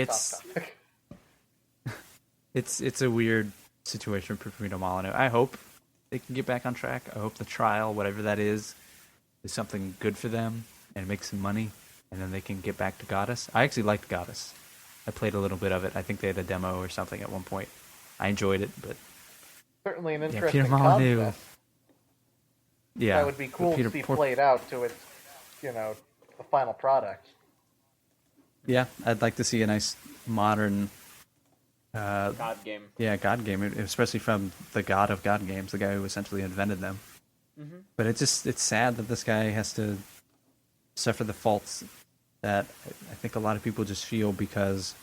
it's it's a weird situation for Peter Molyneux. I hope they can get back on track. I hope the trial, whatever that is something good for them and make some money, and then they can get back to Goddess. I actually liked Goddess. I played a little bit of it. I think they had a demo or something at one point. I enjoyed it, but certainly an interesting Peter Molyneux. concept. Yeah, that would be cool to see played out to its, the final product. Yeah, I'd like to see a nice modern God game. Yeah, God game, especially from the god of God games, the guy who essentially invented them. Mm-hmm. But it's sad that this guy has to suffer the faults that I think a lot of people just feel because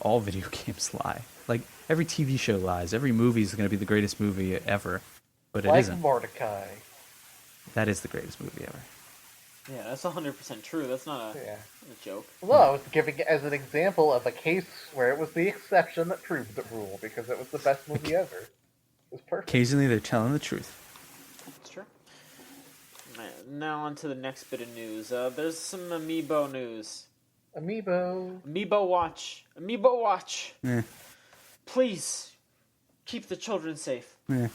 all video games lie. Like, every TV show lies. Every movie is going to be the greatest movie ever, but it isn't. Like Mordecai. That is the greatest movie ever. Yeah, that's 100% true. That's not a joke. Well, I was giving it as an example of a case where it was the exception that proved the rule, because it was the best movie ever. It was perfect. Occasionally they're telling the truth. That's true. Now on to the next bit of news. There's some Amiibo news. Amiibo Watch. Amiibo Watch. Yeah. Please, keep the children safe. Yeah.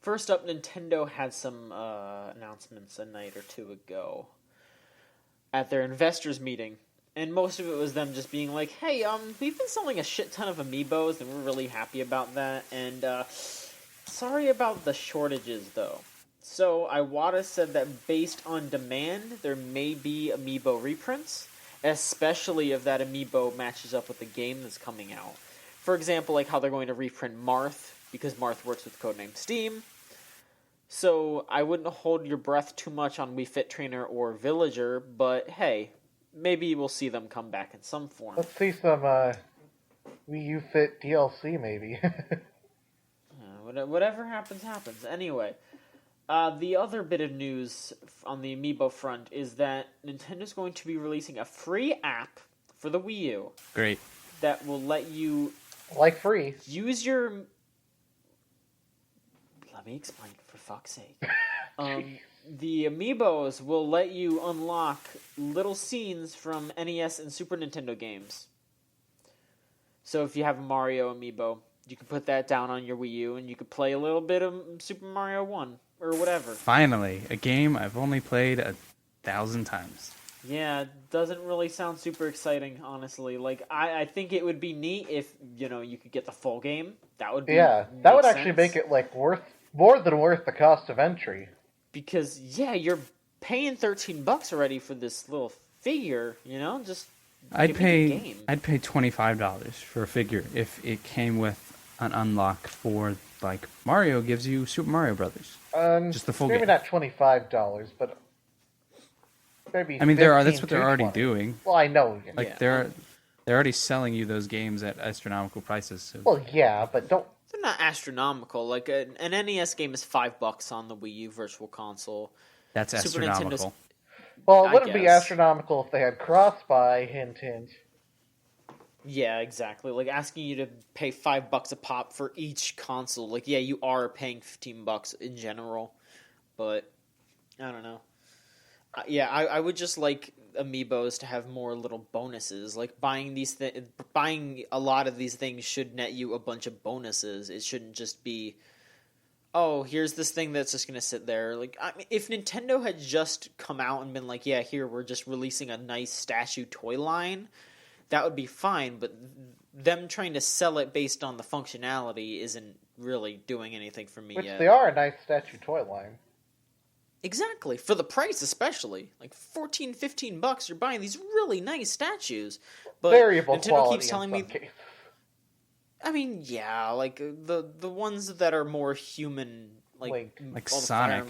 First up, Nintendo had some announcements a night or two ago at their investors meeting, and most of it was them just being like, "Hey, we've been selling a shit ton of Amiibos, and we're really happy about that. And sorry about the shortages, though." So Iwata said that based on demand, there may be Amiibo reprints, especially if that Amiibo matches up with the game that's coming out. For example, like how they're going to reprint Marth, because Marth works with Codename Steam. So I wouldn't hold your breath too much on Wii Fit Trainer or Villager, but hey, maybe we'll see them come back in some form. Let's see some Wii U Fit DLC, maybe. Whatever happens, happens. Anyway, The other bit of news on the Amiibo front is that Nintendo's going to be releasing a free app for the Wii U. Great. That will let you free. use your... Let me explain, for fuck's sake. The Amiibos will let you unlock little scenes from NES and Super Nintendo games. So if you have a Mario Amiibo, you can put that down on your Wii U and you could play a little bit of Super Mario 1 or whatever. Finally, a game I've only played 1,000 times. Yeah, it doesn't really sound super exciting, honestly. Like, I think it would be neat if, you could get the full game. That would be Yeah, that would sense. actually make it, more than worth the cost of entry. Because, you're paying $13 already for this little figure, just I'd give me the pay game. $25 for a figure if it came with an unlock for, like, Mario gives you Super Mario Brothers. Just the full maybe game. Not $25, but maybe. I mean, that's what to they're already 20. doing. Well, I know. Like they're already selling you those games at astronomical prices. So. Well, yeah, but don't. They're not astronomical. Like, an NES game is $5 on the Wii U Virtual Console. That's Super astronomical. Well, it I wouldn't be guess. astronomical if they had cross-buy. Hint, hint. Yeah, exactly. Like, asking you to pay $5 a pop for each console. Like, yeah, you are paying $15 in general, but I don't know. I would just like Amiibos to have more little bonuses. Like, buying a lot of these things should net you a bunch of bonuses. It shouldn't just be, oh, here's this thing that's just going to sit there. Like, I mean, if Nintendo had just come out and been like, yeah, here, we're just releasing a nice statue toy line, that would be fine, but them trying to sell it based on the functionality isn't really doing anything for me Which yet. they are a nice statue toy line. Exactly. For the price especially. Like $14-15, you're buying these really nice statues. But Variable Nintendo quality keeps telling in me some cases. I mean, yeah, like the ones that are more human, like all the Sonic.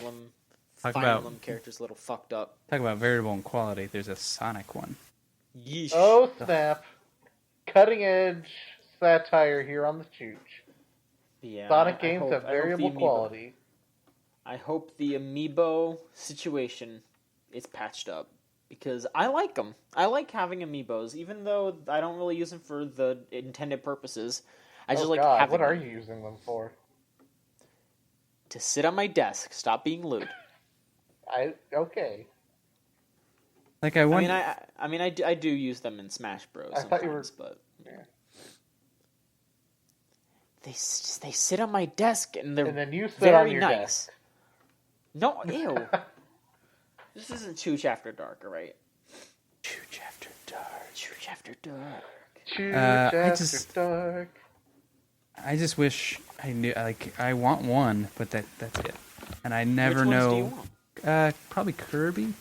Fire Emblem characters a little fucked up. Talk about variable in quality. There's a Sonic one. Yeesh. Oh, snap. Cutting edge satire here on the Chooch. Yeah, Sonic I games hope- have I hope the variable Amiibo- quality. I hope the Amiibo situation is patched up. Because I like them. I like having Amiibos, even though I don't really use them for the intended purposes. I just like having what are them. you using them for? To sit on my desk. Stop being lewd. Okay. Like I want. I do use them in Smash Bros. I thought you were- but Yeah. they sit on my desk and they're And then you sit very on your nice. desk. No, ew. This isn't Chooch After Dark, alright? Chooch After Dark. Chooch After Dark. Chooch I after just- dark. I just wish I knew. Like I want one, but that's it. And I never Which ones know. do you want? Probably Kirby.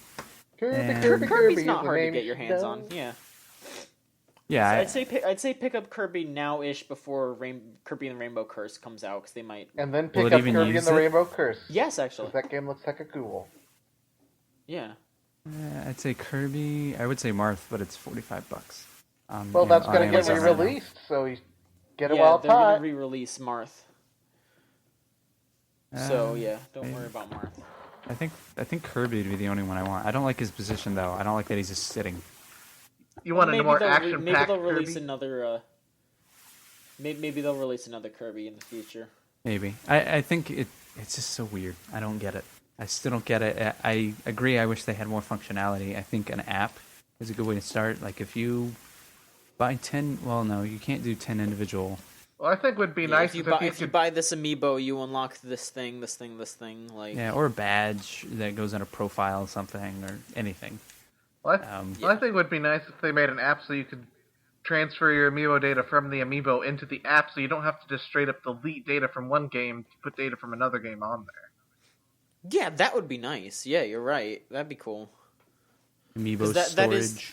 Kirby, Kirby's Kirby's is not the hard to name get your she hands does. on. Yeah. Yeah, I'd say pick up Kirby now-ish before Kirby and the Rainbow Curse comes out, because they might... And then Will pick it up even Kirby use and the it? Rainbow Curse. Yes, actually. 'Cause that game looks like a cool. Yeah. I'd say Kirby. I would say Marth, but it's $45. Well, that's on going to get Amazon right now. re-released, so you get it Yeah, while they're going hot. to re-release Marth. So, yeah, don't worry about Marth. I think Kirby would be the only one I want. I don't like his position though. I don't like that he's just sitting. You want a more Maybe action-packed they'll release Kirby? another... Maybe they'll release another Kirby in the future. Maybe. I think it's just so weird. I don't get it. I still don't get it. I agree. I wish they had more functionality. I think an app is a good way to start. Like if you buy 10, well, no, you can't do 10 individual. Well, I think would be Yeah, nice if you could... buy this Amiibo, you unlock this thing, like... Yeah, or a badge that goes on a profile, something, or anything. Well, Yeah. I think it would be nice if they made an app so you could transfer your Amiibo data from the Amiibo into the app, so you don't have to just straight up delete data from one game to put data from another game on there. Yeah, that would be nice. Yeah, you're right. That'd be cool. Amiibo 'Cause storage. that is-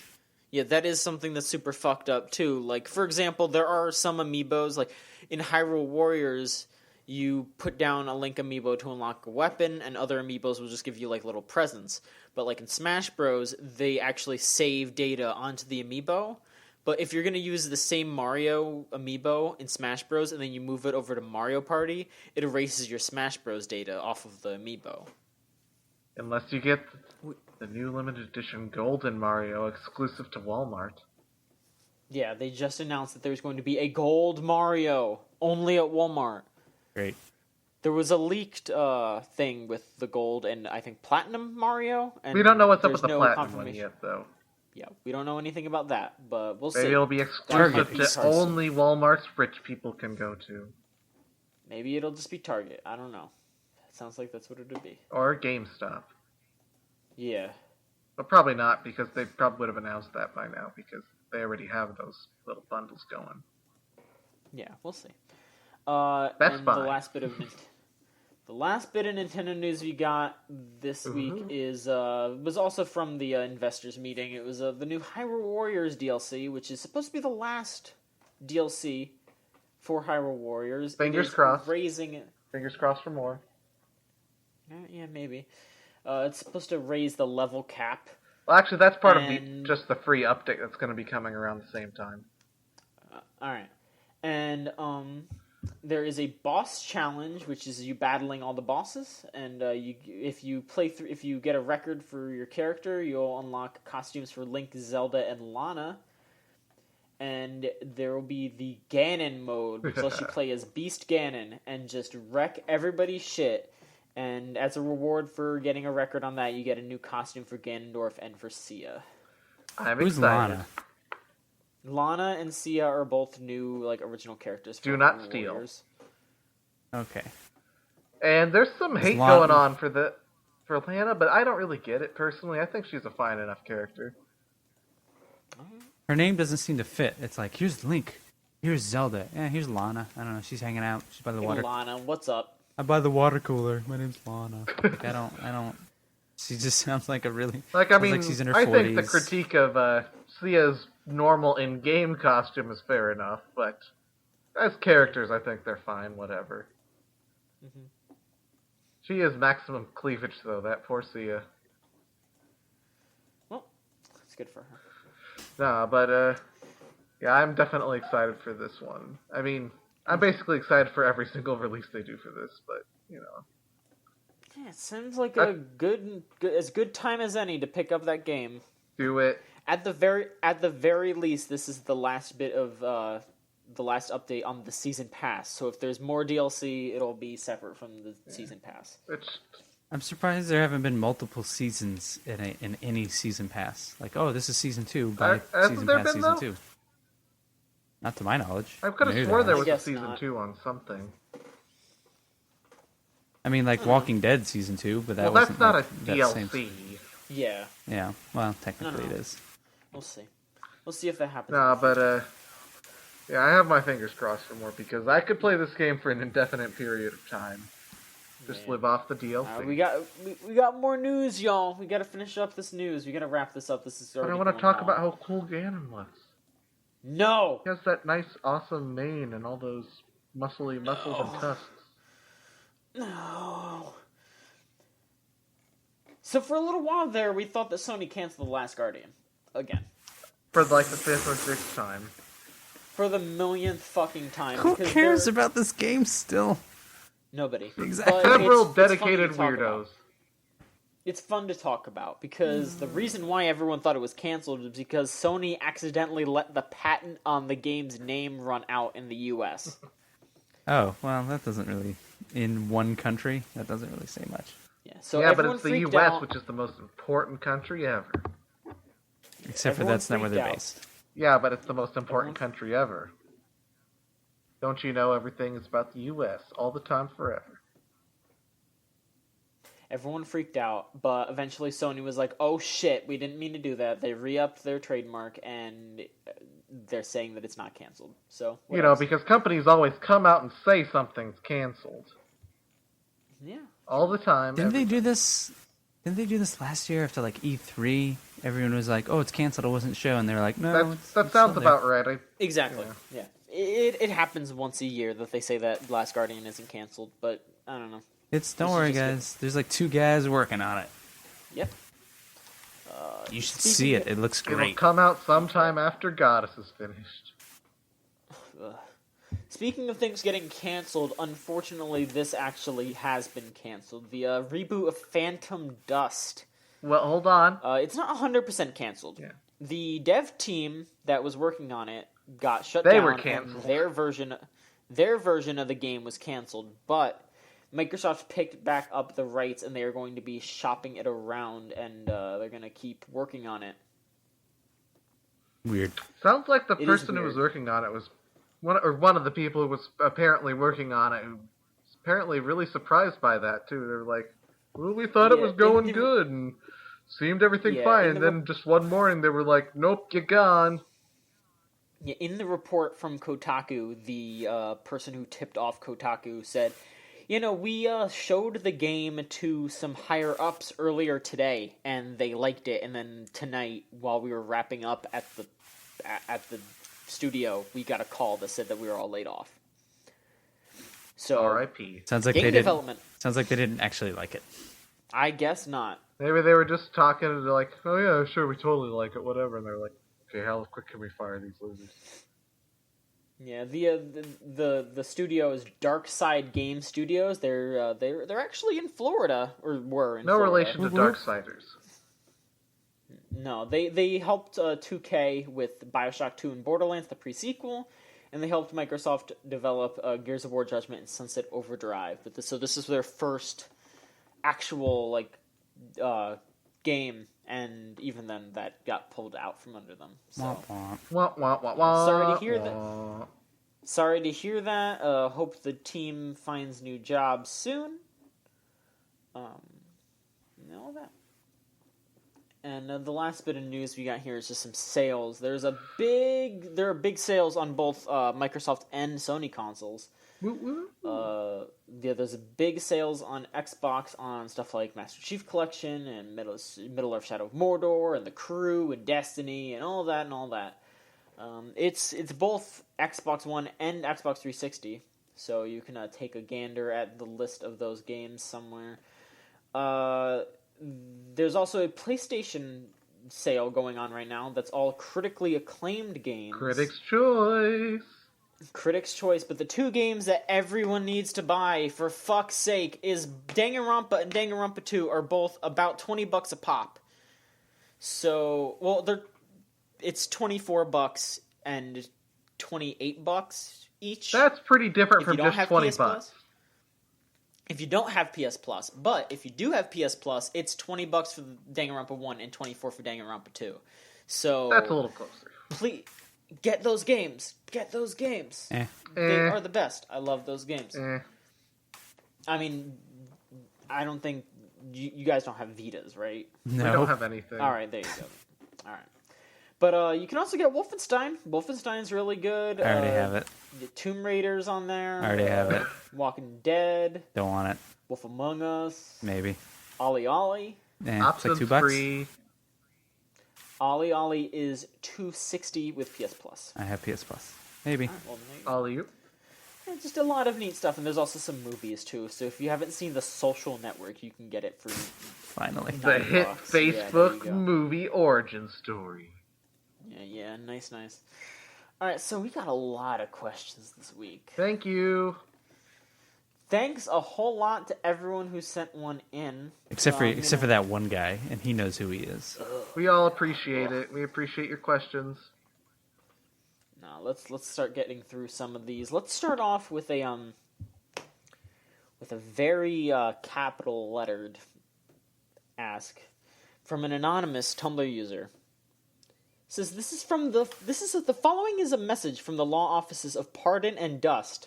Yeah, that is something that's super fucked up, too. Like, for example, there are some Amiibos, like, in Hyrule Warriors, you put down a Link Amiibo to unlock a weapon, and other Amiibos will just give you, like, little presents. But, like, in Smash Bros., they actually save data onto the Amiibo, But if you're going to use the same Mario amiibo in Smash Bros. And then you move it over to Mario Party, it erases your Smash Bros. Data off of the amiibo. Unless you get the new limited edition Golden Mario exclusive to Walmart. Yeah, they just announced that there's going to be a Gold Mario only at Walmart. Great. There was a leaked thing with the Gold and I think Platinum Mario. And We don't know what's up there's with the no Platinum one confirmation. yet, though. Yeah, we don't know anything about that, but we'll see. Maybe it'll be exclusive Target. to only Walmart's rich people can go to. Maybe it'll just be Target. I don't know. It sounds like that's what it would be. Or GameStop. Yeah. But probably not, because they probably would have announced that by now, because they already have those little bundles going. Yeah, we'll see. Best and Buy. the last bit of Nintendo news we got this week is was also from the investors meeting. It was the new Hyrule Warriors DLC, which is supposed to be the last DLC for Hyrule Warriors. Fingers crossed. Raising it. Fingers crossed for more. Yeah, maybe. It's supposed to raise the level cap. Well, actually, that's part of just the free update that's going to be coming around the same time. All right, and there is a boss challenge, which is you battling all the bosses, and if you get a record for your character, you'll unlock costumes for Link, Zelda, and Lana. And there will be the Ganon mode, which lets you play as Beast Ganon and just wreck everybody's shit. And as a reward for getting a record on that, you get a new costume for Ganondorf and for Sia. I'm Who's excited. Lana? Lana and Sia are both new, original characters. For Do not Hyrule steal. Warriors. Okay. And there's some hate Lana- going on for Lana, but I don't really get it personally. I think she's a fine enough character. Her name doesn't seem to fit. It's like, here's Link, here's Zelda, here's Lana. I don't know. She's hanging out. She's by the Hey, water. Lana, what's up? I buy the water cooler. My name's Lana. Like, I don't. She just sounds like a really. Like, I sounds mean, like she's in her I 40s. think the critique of Sia's normal in-game costume is fair enough, but as characters, I think they're fine, whatever. Mm-hmm. She is maximum cleavage, though, that poor Sia. Well, it's good for her. Nah, but, yeah, I'm definitely excited for this one. I mean, I'm basically excited for every single release they do for this, but, you know. Yeah, it seems like a good time as any to pick up that game. Do it. At the very least, this is the last bit of the last update on the season pass. So if there's more DLC, it'll be separate from the season pass. I'm surprised there haven't been multiple seasons in any season pass. Like, oh, this is season 2, buy Hasn't season there pass been, season though? 2. Not to my knowledge. I could have Maybe sworn there was a guess season not. 2 on something. I mean, like Walking Dead season 2, but that Well, wasn't that's not like a that DLC. same- Yeah, Yeah, well, technically No. it is. we'll see. We'll see if that happens. Nah, but, yeah, I have my fingers crossed for more, because I could play this game for an indefinite period of time. Just Man. live off the DLC. We got more news, y'all. We got to finish up this news. We got to wrap this up. This is But already I want to going talk on. about how cool Ganon looks. No. He has that nice, awesome mane and all those muscly muscles and tusks. No. So for a little while there, we thought that Sony canceled The Last Guardian again For like the 5th or 6th time. for the millionth fucking time. Who because cares they're- about this game still? Nobody. Exactly. But Several it's funny to dedicated talk about. weirdos. It's fun to talk about because the reason why everyone thought it was canceled is because Sony accidentally let the patent on the game's name run out in the US. Oh, well, that doesn't really... In one country, that doesn't really say much. Yeah, so Yeah, but everyone it's the freaked US, out. which is the most important country ever. Except for Everyone that's not where they're freaked out. based. Yeah, but it's the most important country ever. Don't you know everything is about the US all the time, forever? Everyone freaked out, but eventually Sony was like, oh shit, we didn't mean to do that. They re-upped their trademark, and they're saying that it's not canceled. So, what You know, else? because companies always come out and say something's canceled. Yeah. All the time. Didn't they every- do this? Didn't they do this last year after like E3? Everyone was like, "Oh, it's canceled. It wasn't show," and they were like, "No, That it's sounds still there." about right. Exactly. Yeah. It happens once a year that they say that Last Guardian isn't canceled, but I don't know. It's don't This is worry, just guys. There's like 2 guys working on it. Yep. You should see it. It looks It'll great. come out sometime after Goddess is finished. Speaking of things getting canceled, unfortunately, this actually has been canceled. The reboot of Phantom Dust. Well, hold on. It's not 100% canceled. Yeah. The dev team that was working on it got shut down. They were canceled. Their version of the game was canceled, but Microsoft picked back up the rights, and they are going to be shopping it around, and they're going to keep working on it. Weird. Sounds like the It is person who weird. was working on it was one of the people who was apparently working on it, who was apparently really surprised by that too. They were like, "Well, we thought it Yeah, was going good and seemed everything Yeah, fine." in And the then just one morning they were like, "Nope, you're gone." Yeah, in the report from Kotaku, the person who tipped off Kotaku said, we showed the game to some higher-ups earlier today, and they liked it, and then tonight, while we were wrapping up at the studio, we got a call that said that we were all laid off. So, R.I.P. Sounds like game they development, didn't actually like it. I guess not. Maybe they were just talking and they're like, "Oh yeah, sure, we totally like it, whatever." And they're like, "Okay, how quick can we fire these losers?" Yeah, the studio is Dark Side Game Studios. They're actually in Florida, or were in No Florida. relation to Darksiders. No, they helped 2K with BioShock 2 and Borderlands, the pre-sequel, and they helped Microsoft develop Gears of War Judgment and Sunset Overdrive. So this is their first actual game, and even then that got pulled out from under them. So Wah, wah, wah, wah, sorry to hear wah. that. Sorry to hear that. Hope the team finds new jobs soon. And all that. And the last bit of news we got here is just some sales. There are big sales on both Microsoft and Sony consoles. There's big sales on Xbox on stuff like Master Chief Collection and Middle Earth Shadow of Mordor and The Crew and Destiny and all that. It's both Xbox One and Xbox 360, so you can take a gander at the list of those games somewhere. There's also a PlayStation sale going on right now that's all critically acclaimed games. Critics' choice. Critics' choice, but the two games that everyone needs to buy, for fuck's sake, is Danganronpa and Danganronpa 2 are both about $20 a pop. So, it's $24 and $28 each. That's pretty different from just $20. Plus. If you don't have PS Plus, but if you do have PS Plus, it's $20 for Danganronpa 1 and $24 for Danganronpa 2. So That's a little closer. Please get those games. Get those games. They are the best. I love those games. I mean, I don't think you guys don't have Vitas, right? No. We don't have anything. All right, there you go. All right. But you can also get Wolfenstein. Wolfenstein's really good. I already have it. The Tomb Raider's on there. I already have it. Walking Dead. Don't want it. Wolf Among Us. Maybe. Ollie Ollie. It's like Options $2. free. Ollie Ollie is $260 with PS Plus. I have PS Plus. Maybe. All right, well, there you go. All of you. Yeah, just a lot of neat stuff, and there's also some movies too. So if you haven't seen The Social Network, you can get it for Finally. The hit $9. Yeah, there you Facebook go. movie origin story. Yeah, nice. All right, so we got a lot of questions this week. Thank you. Thanks a whole lot to everyone who sent one in. Except for that one guy, and he knows who he is. We all appreciate it. We appreciate your questions. Now let's start getting through some of these. Let's start off with a very capital lettered ask from an anonymous Tumblr user. It says the following is a message from the law offices of Pardon and Dust.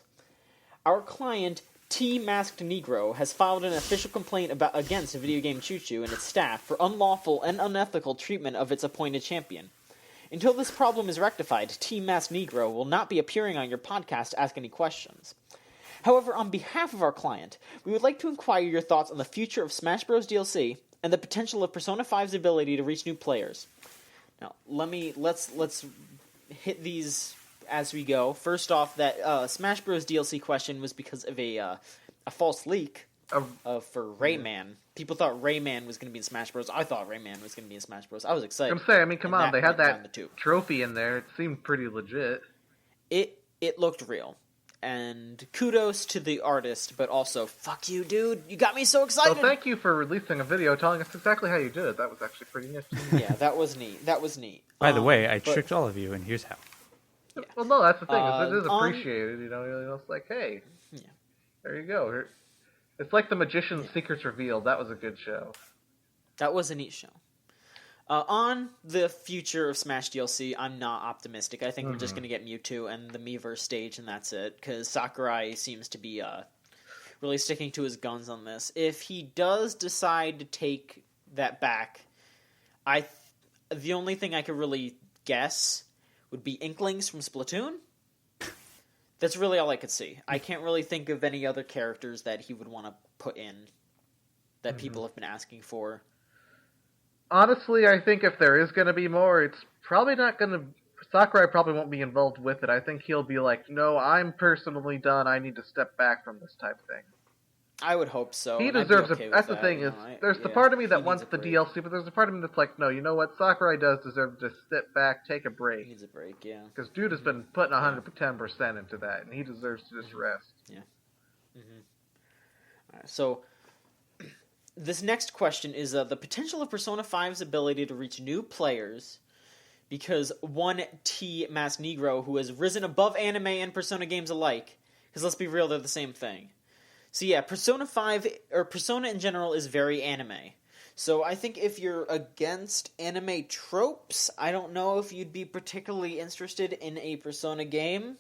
Our client T Masked Negro has filed an official complaint against Video Game Choo Choo and its staff for unlawful and unethical treatment of its appointed champion. Until this problem is rectified, T Masked Negro will not be appearing on your podcast to ask any questions. However, on behalf of our client, we would like to inquire your thoughts on the future of Smash Bros. DLC and the potential of Persona 5's ability to reach new players. Now, let's hit these as we go. First off, that Smash Bros. DLC question was because of a false leak. for Rayman. People thought Rayman was going to be in Smash Bros. I thought Rayman was going to be in Smash Bros. I was excited. I'm saying, I mean, come on, they had went that trophy in there. It seemed pretty legit. It looked real. And kudos to the artist, but also, fuck you, dude. You got me so excited. Well, thank you for releasing a video telling us exactly how you did it. That was actually pretty nifty. Yeah, that was neat. By the way, I tricked all of you, and here's how. Yeah. Well, no, that's the thing. It is appreciated, you know. It's like, hey, there you go. It's like the Magician's Secrets Revealed. That was a good show. That was a neat show. On the future of Smash DLC, I'm not optimistic. I think we're just going to get Mewtwo and the Miiverse stage, and that's it. Because Sakurai seems to be really sticking to his guns on this. If he does decide to take that back, the only thing I could really guess would be Inklings from Splatoon. That's really all I could see. I can't really think of any other characters that he would want to put in that people have been asking for. Honestly, I think if there is going to be more, it's probably not going to... Sakurai probably won't be involved with it. I think he'll be like, no, I'm personally done. I need to step back from this type of thing. I would hope so. He deserves it. That's the thing, there's the part of me that wants the DLC, but there's the part of me that's like, no, you know what? Sakurai does deserve to step back, take a break. He needs a break, yeah. Because dude has been putting 110% into that, and he deserves to just rest. Yeah. Alright, so... This next question is the potential of Persona 5's ability to reach new players, because one T Mass Negro, who has risen above anime and Persona games alike, because let's be real, they're the same thing. So yeah, Persona 5, or Persona in general, is very anime. So I think if you're against anime tropes, I don't know if you'd be particularly interested in a Persona game.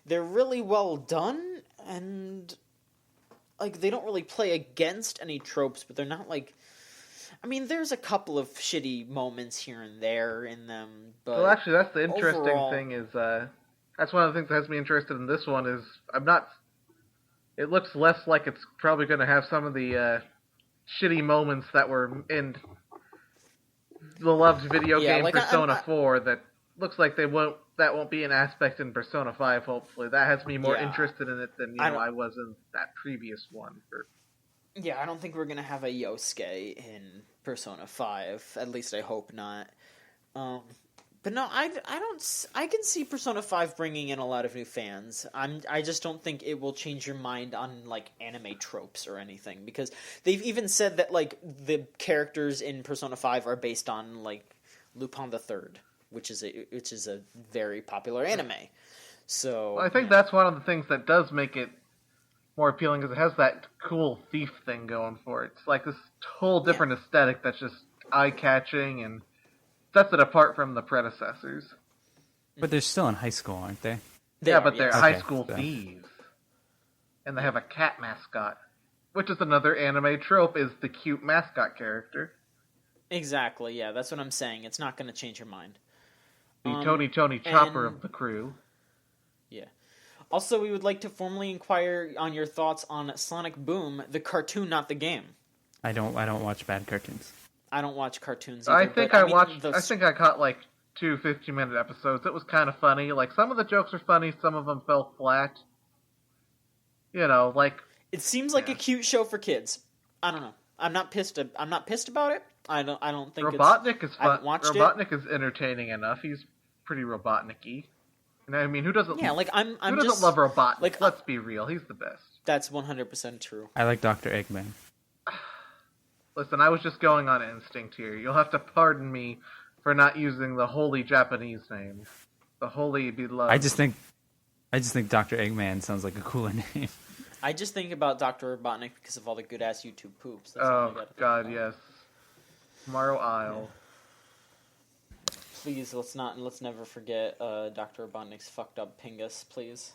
They're really well done, and... like, they don't really play against any tropes, but they're not, like... I mean, there's a couple of shitty moments here and there in them, but... Well, actually, that's the interesting thing is, that's one of the things that has me interested in this one is, I'm not... It looks less like it's probably going to have some of the, shitty moments that were in the loved video game like Persona 4 that looks like that won't be an aspect in Persona 5, hopefully. That has me more interested in it than, I was in that previous one. Yeah, I don't think we're going to have a Yosuke in Persona 5. At least I hope not. But no, I can see Persona 5 bringing in a lot of new fans. I just don't think it will change your mind on, like, anime tropes or anything. Because they've even said that, like, the characters in Persona 5 are based on, like, Lupin the Third. Which is a very popular anime. So well, I think that's one of the things that does make it more appealing, because it has that cool thief thing going for it. It's like this whole different aesthetic that's just eye-catching and sets it apart from the predecessors. But they're still in high school, aren't they? But they're high school thieves. And they have a cat mascot, which is another anime trope, is the cute mascot character. Exactly, yeah, that's what I'm saying. It's not going to change your mind. The Tony Chopper of the crew. Yeah. Also, we would like to formally inquire on your thoughts on Sonic Boom, the cartoon, not the game. I don't watch bad cartoons. I don't watch cartoons either. I think I caught like 2 15-minute episodes. It was kind of funny. Like, some of the jokes are funny, some of them fell flat. You know, like... It seems like a cute show for kids. I don't know. I'm not pissed about it. I don't think Robotnik is fun. I haven't watched Robotnik is entertaining enough. He's pretty Robotnik-y. And I mean, who doesn't? Yeah, like who doesn't love Robotnik? Like, let's be real, he's the best. That's 100% true. I like Dr. Eggman. Listen, I was just going on instinct here. You'll have to pardon me for not using the holy Japanese name, the holy beloved. I just think Dr. Eggman sounds like a cooler name. I just think about Dr. Robotnik because of all the good ass YouTube poops. That's God, yes. Tomorrow Isle. Yeah. Please, let's never forget Dr. Robotnik's fucked up Pingus, please.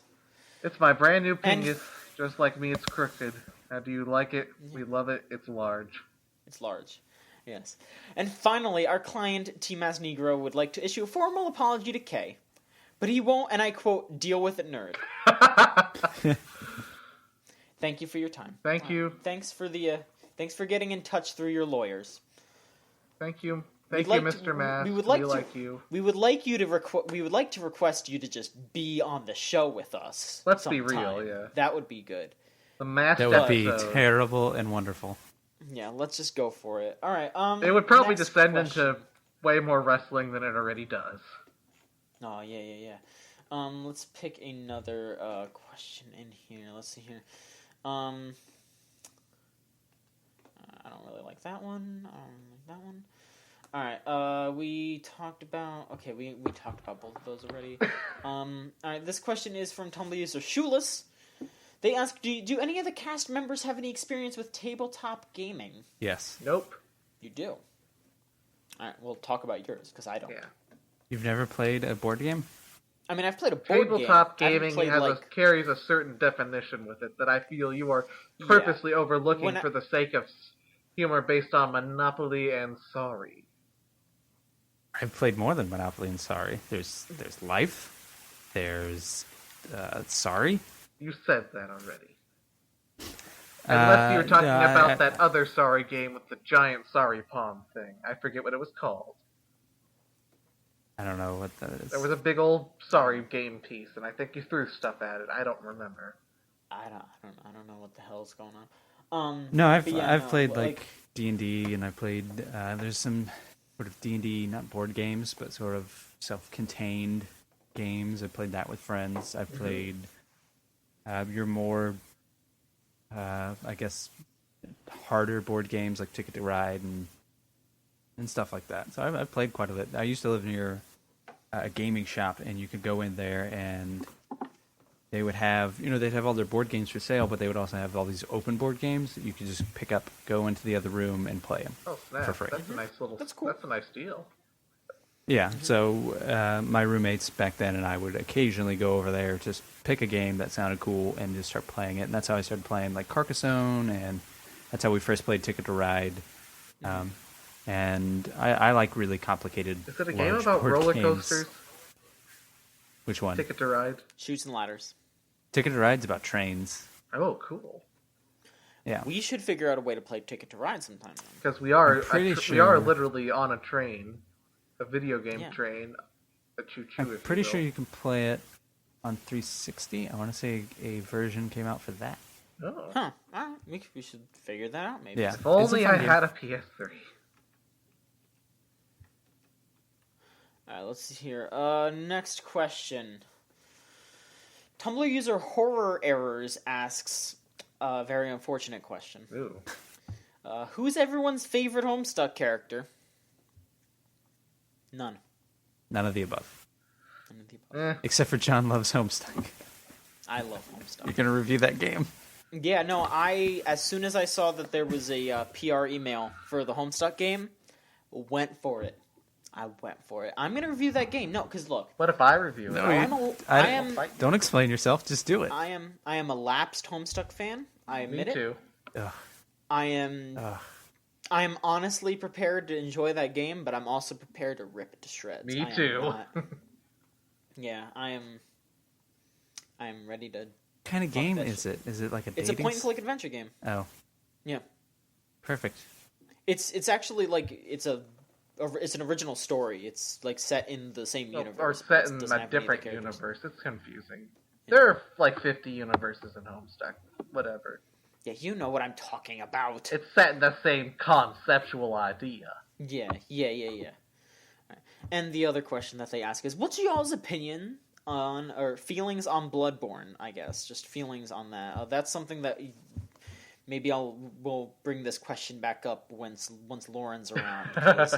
It's my brand new Pingus. Just like me, it's crooked. How do you like it? We love it. It's large. It's large. Yes. And finally, our client, T-Mass Negro, would like to issue a formal apology to Kay. But he won't, and I quote, deal with it, nerd. Thank you for your time. Thank you. Thanks for getting in touch through your lawyers. Thank you. Thank you, Mr. Mass. We would like you. We would like to request you to just be on the show with us. Let's be real, yeah. That would be good. The masked That would be episode. terrible and wonderful. Yeah, let's just go for it. All right. It would probably next descend question. into way more wrestling than it already does. Oh yeah. Let's pick another question in here. Let's see here. I don't really like that one. All right. We talked about. Okay, we talked about both of those already. All right. This question is from Tumblr user Shoeless. They ask, do any of the cast members have any experience with tabletop gaming? Yes. Nope. You do. All right. We'll talk about yours because I don't. Yeah. You've never played a board game? I mean, I've played a board Tabletop game. I haven't gaming played, carries a certain definition with it that I feel you are purposely overlooking for the sake of humor based on Monopoly and Sorry. I've played more than Monopoly and Sorry. There's Life. There's Sorry. You said that already. Unless you were talking about that other Sorry game with the giant Sorry Palm thing. I forget what it was called. I don't know what that is. There was a big old Sorry game piece, and I think you threw stuff at it. I don't remember. I don't know what the hell's going on. No, I've played like D&D, and I played. There's some sort of D&D, not board games, but sort of self-contained games. I played that with friends. I've played your more, I guess, harder board games like Ticket to Ride and stuff like that. So I've played quite a bit. I used to live near a gaming shop, and you could go in there, and they would have, they'd have all their board games for sale, but they would also have all these open board games that you could just pick up, go into the other room, and play them for free. That's a nice little. That's cool. That's a nice deal. Yeah, so my roommates back then and I would occasionally go over there, just pick a game that sounded cool, and just start playing it. And that's how I started playing like Carcassonne, and that's how we first played Ticket to Ride. And I like really complicated. Is it a game large about board roller games. coasters? Which one? Ticket to Ride. Chutes and ladders. Ticket to Ride's about trains. Oh, cool. Yeah. We should figure out a way to play Ticket to Ride sometime. Then. Because we are pretty we sure- are literally on a train, a video game train, a choo-choo. I'm pretty sure you can play it on 360. I want to say a version came out for that. Oh. Huh. All right. We should figure that out maybe. Yeah. If only It's a I fun game. had a PS3. All right. Let's see here. Next question. Tumblr user Horror Errors asks a very unfortunate question. Ooh. Who's everyone's favorite Homestuck character? None. None of the above. None of the above. Except for John loves Homestuck. I love Homestuck. You're going to review that game? Yeah, no, as soon as I saw that there was a PR email for the Homestuck game, went for it. I went for it. I'm going to review that game. No, because look. What if I review it? No, I am Don't explain yourself. Just do it. I am a lapsed Homestuck fan. I admit Me too. Ugh. I am honestly prepared to enjoy that game, but I'm also prepared to rip it to shreds. Me too. Yeah, I am ready to. What kind of Fuck game that is it? Is it like a It's a dating point-and-click adventure game. Oh, Yeah, perfect. it's actually like it's an original story. It's like set in the same universe, Or but set it in doesn't a have any of the different characters. universe. It's confusing. There are like 50 universes in Homestuck. Whatever. Yeah, you know what I'm talking about. It's set in the same conceptual idea. Yeah. Right. And the other question that they ask is, what's y'all's opinion on, or feelings on Bloodborne, I guess. Just feelings on that. That's something that maybe we'll bring this question back up once Lauren's around. Because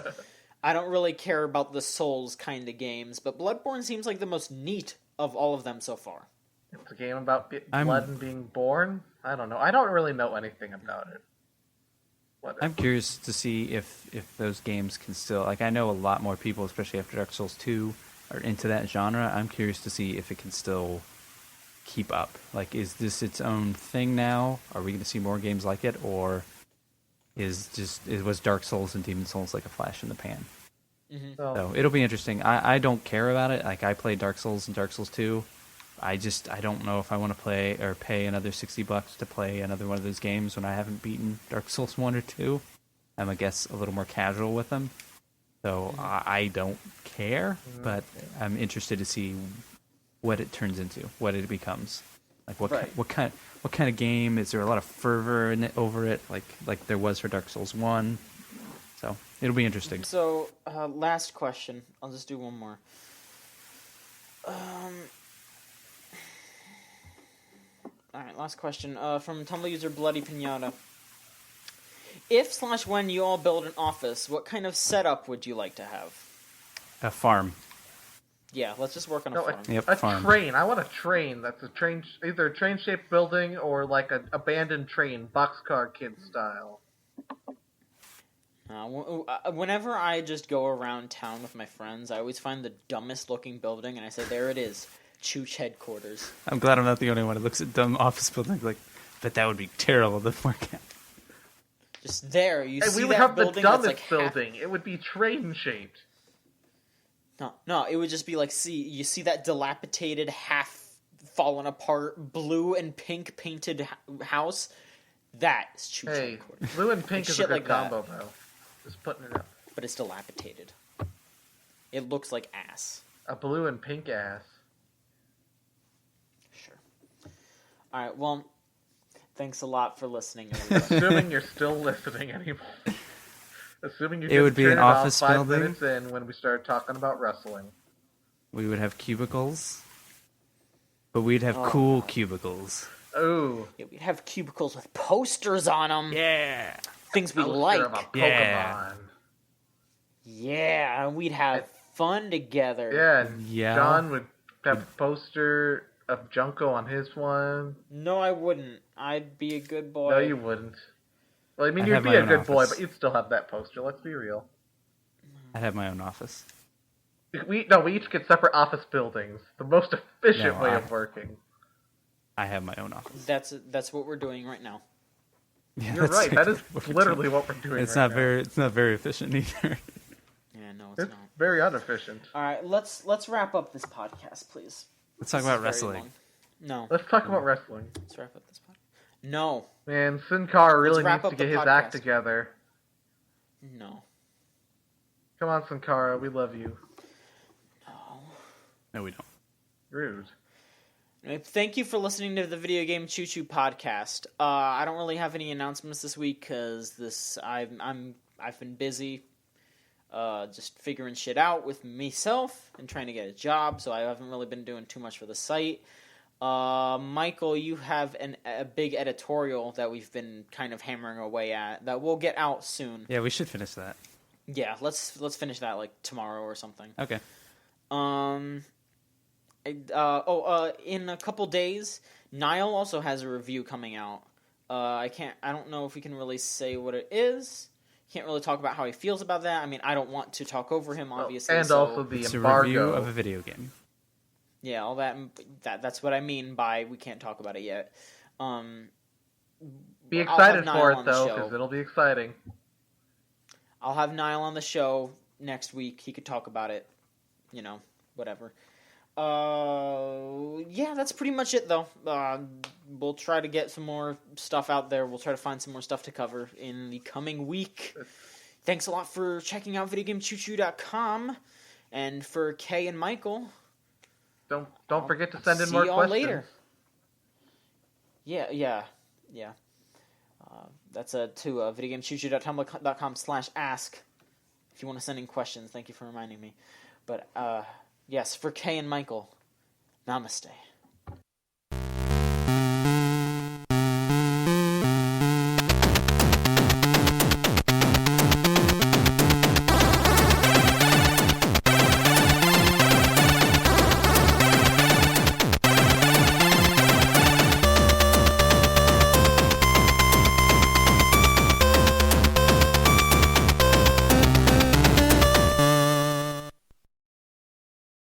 I don't really care about the Souls kind of games, but Bloodborne seems like the most neat of all of them so far. It's a game about blood and being born? I don't know. I don't really know anything about it. Whatever. I'm curious to see if those games can still... Like, I know a lot more people, especially after Dark Souls 2, are into that genre. I'm curious to see if it can still keep up. Like, is this its own thing now? Are we going to see more games like it? Or was Dark Souls and Demon Souls like a flash in the pan? Mm-hmm. So it'll be interesting. I don't care about it. Like, I played Dark Souls and Dark Souls 2. I don't know if I want to play or pay another $60 to play another one of those games when I haven't beaten Dark Souls 1 or 2. I'm, I guess, a little more casual with them. So I don't care, but I'm interested to see what it turns into, what it becomes. Like what Right. what kind of game? Is there a lot of fervor in it, over it, like there was for Dark Souls 1? So it'll be interesting. So, last question. I'll just do one more. Alright, last question. From Tumblr user Bloody Pinata. If/when you all build an office, what kind of setup would you like to have? A farm. Yeah, let's just work on a No, farm. Yep, a farm. train. I want a train. That's a train, either a train-shaped building or like an abandoned train, boxcar kid style. Whenever I just go around town with my friends, I always find the dumbest looking building, and I say, there it is, Chooch headquarters. I'm glad I'm not the only one who looks at dumb office buildings like, but that would be terrible to work at. Just there, you Hey, see we would that have the building that's dumbest like half... building. It would be train-shaped. No, it would just be like, you see that dilapidated, half fallen apart, blue and pink painted house? That is Chooch Hey, headquarters. blue and pink Like is a shit good like that. combo, bro. Just putting it up. But it's dilapidated. It looks like ass. A blue and pink ass. Sure. Alright, well, thanks a lot for listening, everybody. Assuming you're still listening anymore. Assuming you It would be turn an it off office 5 building. minutes in when we started talking about wrestling. We would have cubicles, but we'd have cool cubicles. Ooh. Yeah, we'd have cubicles with posters on them. Yeah. Things we Poster like. of a Pokemon. Yeah. Yeah, and we'd have fun together. Yeah, and Yeah. John would have a poster of Junko on his one. No, I wouldn't. I'd be a good boy. No, you wouldn't. Well, I mean, I'd you'd have be my a own good boy, office. but you'd still have that poster. Let's be real. I'd have my own office. We each get separate office buildings. The most efficient No, way I- of working. I have my own office. That's what we're doing right now. Yeah, You're that's right. That is exactly what we're literally doing. what we're doing. It's right not now. very. It's not very efficient either. Yeah, no, it's It's not. very inefficient. All right, let's wrap up this podcast, please. Let's talk This about is very wrestling. long. No, Let's talk about wrestling. let's wrap up this podcast. No, Man, Sin Cara really wrap needs to up get the his act podcast. together. no, Come on, Sin Cara, we love you. no. No, we don't. Rude. Thank you for listening to the Video Game Choo Choo podcast. I don't really have any announcements this week because I've been busy, just figuring shit out with myself and trying to get a job. So I haven't really been doing too much for the site. Michael, you have a big editorial that we've been kind of hammering away at that will get out soon. Yeah, we should finish that. Yeah, let's finish that like tomorrow or something. Okay. In a couple days, Niall also has a review coming out. I don't know if we can really say what it is. Can't really talk about how he feels about that. I mean, I don't want to talk over him, obviously. And so, also the It's a embargo. review of a video game. yeah, all that's what I mean by we can't talk about it yet. Be I'll excited have for Niall it, on the though, show. because it'll be exciting. I'll have Niall on the show next week. He could talk about it. Whatever. Yeah, that's pretty much it, though. We'll try to get some more stuff out there. We'll try to find some more stuff to cover in the coming week. Thanks a lot for checking out VideoGameChooChoo.com. And for Kay and Michael, Don't forget to send in see more y'all questions. later. Yeah. That's to VideoGameChooChoo.tumblr.com/ask if you want to send in questions. Thank you for reminding me. But, yes, for Kay and Michael, namaste.